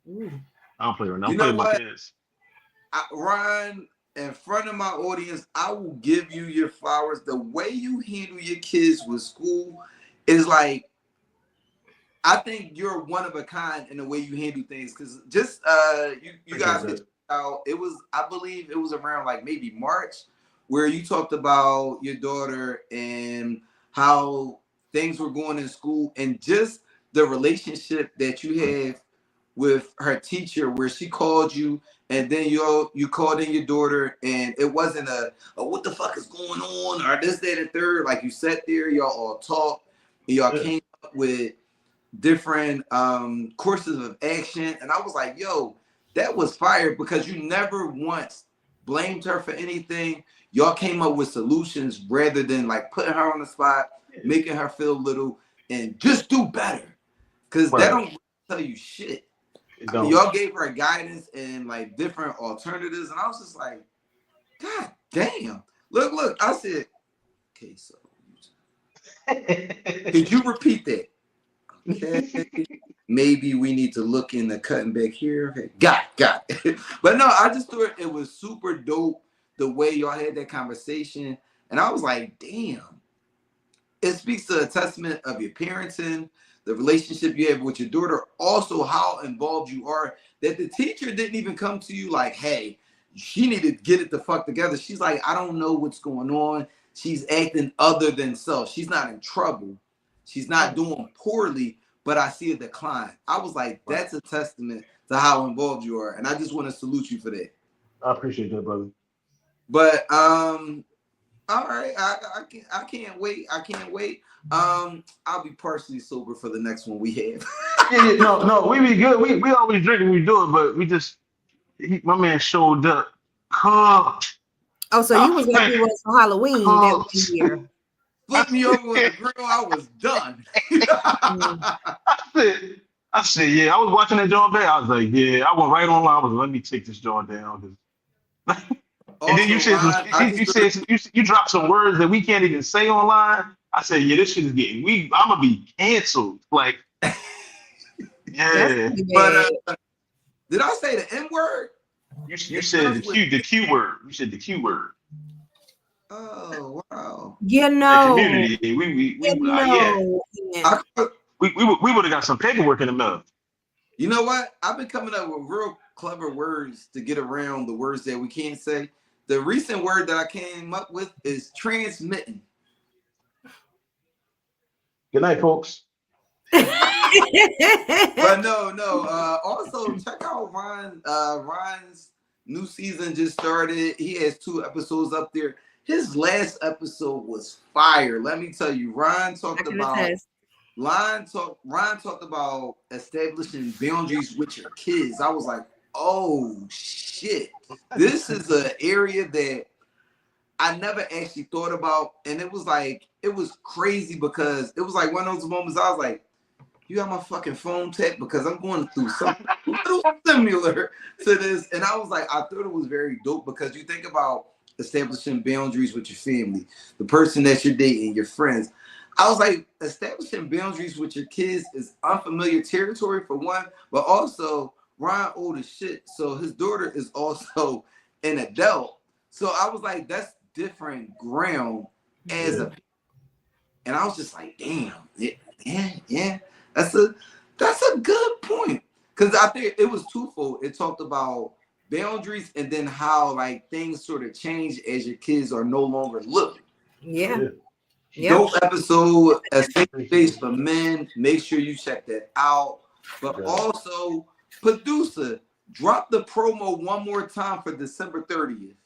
I don't play around. I'm playing with my kids. Ryan, in front of my audience, I will give you your flowers. The way you handle your kids with school is like, I think you're one of a kind in the way you handle things. Because just you guys get out. It was, I believe, it was around like maybe March, where you talked about your daughter and how things were going in school, and just the relationship that you have with her teacher, where she called you, and then you called in your daughter, and it wasn't a what the fuck is going on, or this, that, and third. Like, you sat there, y'all all talked, and y'all came up with different courses of action. And I was like, yo, that was fire, because you never once blamed her for anything. Y'all came up with solutions rather than like putting her on the spot, making her feel little, and just do better. Because that don't tell you shit. I mean, y'all gave her guidance and like different alternatives. And I was just like, God damn. Look, I said, okay, so could you repeat that? Okay. Maybe we need to look in the cutting back here. Okay. Got it. But no, I just thought it was super dope the way y'all had that conversation. And I was like, damn. It speaks to a testament of your parenting, the relationship you have with your daughter, also how involved you are, that the teacher didn't even come to you like, hey, she needed to get it the fuck together. She's like, I don't know what's going on. She's acting other than self. She's not in trouble. She's not doing poorly, but I see a decline. I was like, that's a testament to how involved you are. And I just want to salute you for that. I appreciate that, brother. But all right, I can't wait. I can't wait. I'll be partially sober for the next one we have. No, we be good. We always drink when we do it, but we just my man showed up. Oh, so you was like you was for Halloween that year. Flip me over with the grill. I was done. I said, yeah. I was watching that joint back. I was like, yeah. I went right online. I was like, let me take this joint down. And then you said, you dropped some words that we can't even say online. I said, yeah, this shit is getting I'm gonna be canceled. Like, yeah. But did I say the N word? You said the Q word. You said the Q word. Oh wow. You know. The community. We would have got some paperwork in the mail. You know what? I've been coming up with real clever words to get around the words that we can't say. The recent word that I came up with is transmitting. Good night, folks. But no. Also, check out Ron. Ron's new season just started. He has 2 episodes up there. His last episode was fire. Let me tell you, Ron talked about establishing boundaries with your kids. I was like, oh shit. This is an area that I never actually thought about. And it was crazy because it was like one of those moments I was like, you got my fucking phone tapped, because I'm going through something a little similar to this. And I was like, I thought it was very dope, because you think about establishing boundaries with your family, the person that you're dating, your friends. I was like, establishing boundaries with your kids is unfamiliar territory for one, but also Ron old as shit, so his daughter is also an adult. So I was like, that's different ground and I was just like, damn, yeah. That's a good point. Because I think it was twofold. It talked about boundaries and then how like things sort of change as your kids are no longer little. Yeah. Dope episode, A Safe Space for Men. Make sure you check that out. But also, producer, drop the promo one more time for December 30th.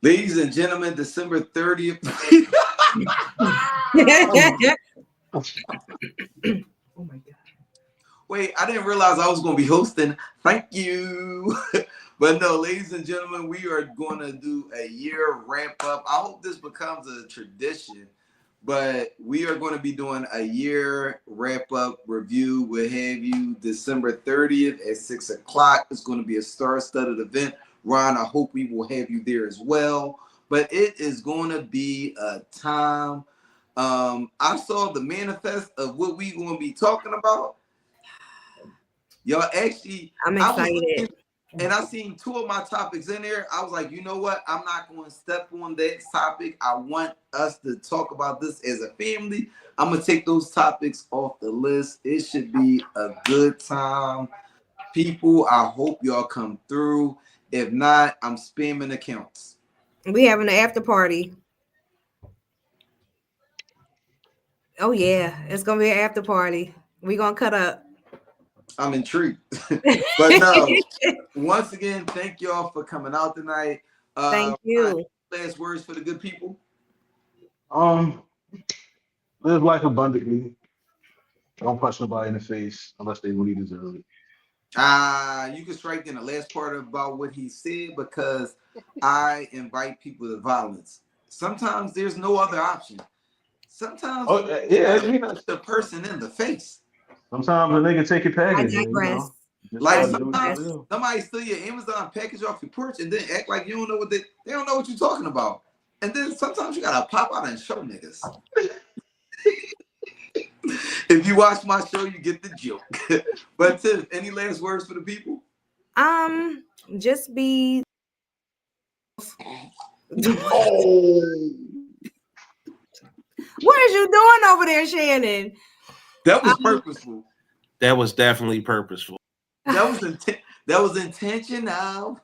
Ladies and gentlemen, December 30th. Oh my God. Wait, I didn't realize I was going to be hosting. Thank you. But no, ladies and gentlemen, we are going to do a year wrap up. I hope this becomes a tradition, but we are going to be doing a year wrap up review. We'll have you December 30th at 6 o'clock. It's going to be a star-studded event. Ron, I hope we will have you there as well. But it is going to be a time. I saw the manifest of what we going to be talking about. Y'all actually, I'm excited. And I seen 2 of my topics in there. I was like, you know what? I'm not going to step on that topic. I want us to talk about this as a family. I'm going to take those topics off the list. It should be a good time. People, I hope y'all come through. If not, I'm spamming accounts. We having an after party. Oh yeah, it's gonna be an after party. We gonna cut up. I'm intrigued. But no, once again, thank y'all for coming out tonight. Thank you. Last words for the good people. Live life abundantly. Don't punch nobody in the face unless they really deserve it. You can strike in the last part about what he said because I invite people to violence. Sometimes there's no other option. Sometimes the person in the face. Sometimes a nigga take your package. I digress. Like somebody steal your Amazon package off your porch and then act like you don't know what they don't know what you're talking about. And then sometimes you gotta pop out and show niggas. If you watch my show, you get the joke. But Tiff, any last words for the people? Just be. What are you doing over there, Shannon? That was purposeful. That was definitely purposeful. That was intentional.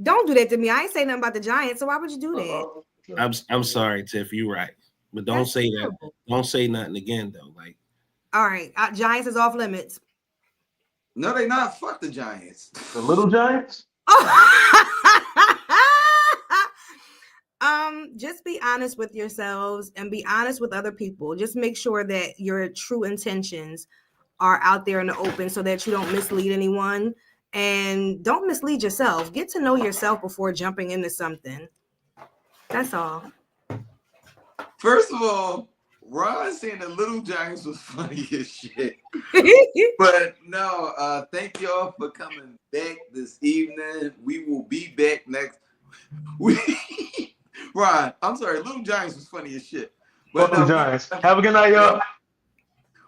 Don't do that to me. I ain't say nothing about the Giants, so why would you do that? I'm sorry, Tiff. You're right, but don't say that. Don't say nothing again, though. Like, all right, Giants is off limits. No, they not. Fuck the Giants. The little Giants. Just be honest with yourselves and be honest with other people. Just make sure that your true intentions are out there in the open so that you don't mislead anyone and don't mislead yourself. Get to know yourself before jumping into something. That's all. First of all, Ron saying the little Giants was funny as shit. But no, thank y'all for coming back this evening. We will be back next week. Ron, I'm sorry, little Giants was funny as shit. But no, Giants. Have a good night, y'all.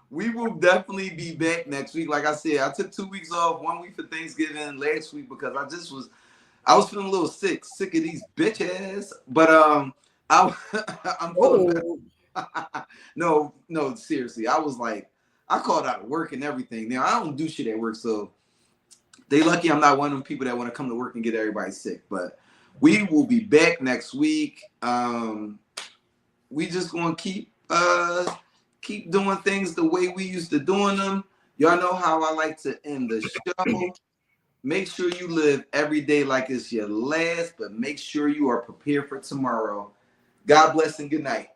We will definitely be back next week. Like I said, I took 2 weeks off, 1 week for Thanksgiving, last week because I was feeling a little sick of these bitch ass. But I'm feeling better. No, seriously. I was like, I called out of work and everything. Now I don't do shit at work, so they lucky I'm not one of them people that want to come to work and get everybody sick. But we will be back next week. We just gonna keep doing things the way we used to doing them. Y'all know how I like to end the show. Make sure you live every day like it's your last, but make sure you are prepared for tomorrow. God bless and good night.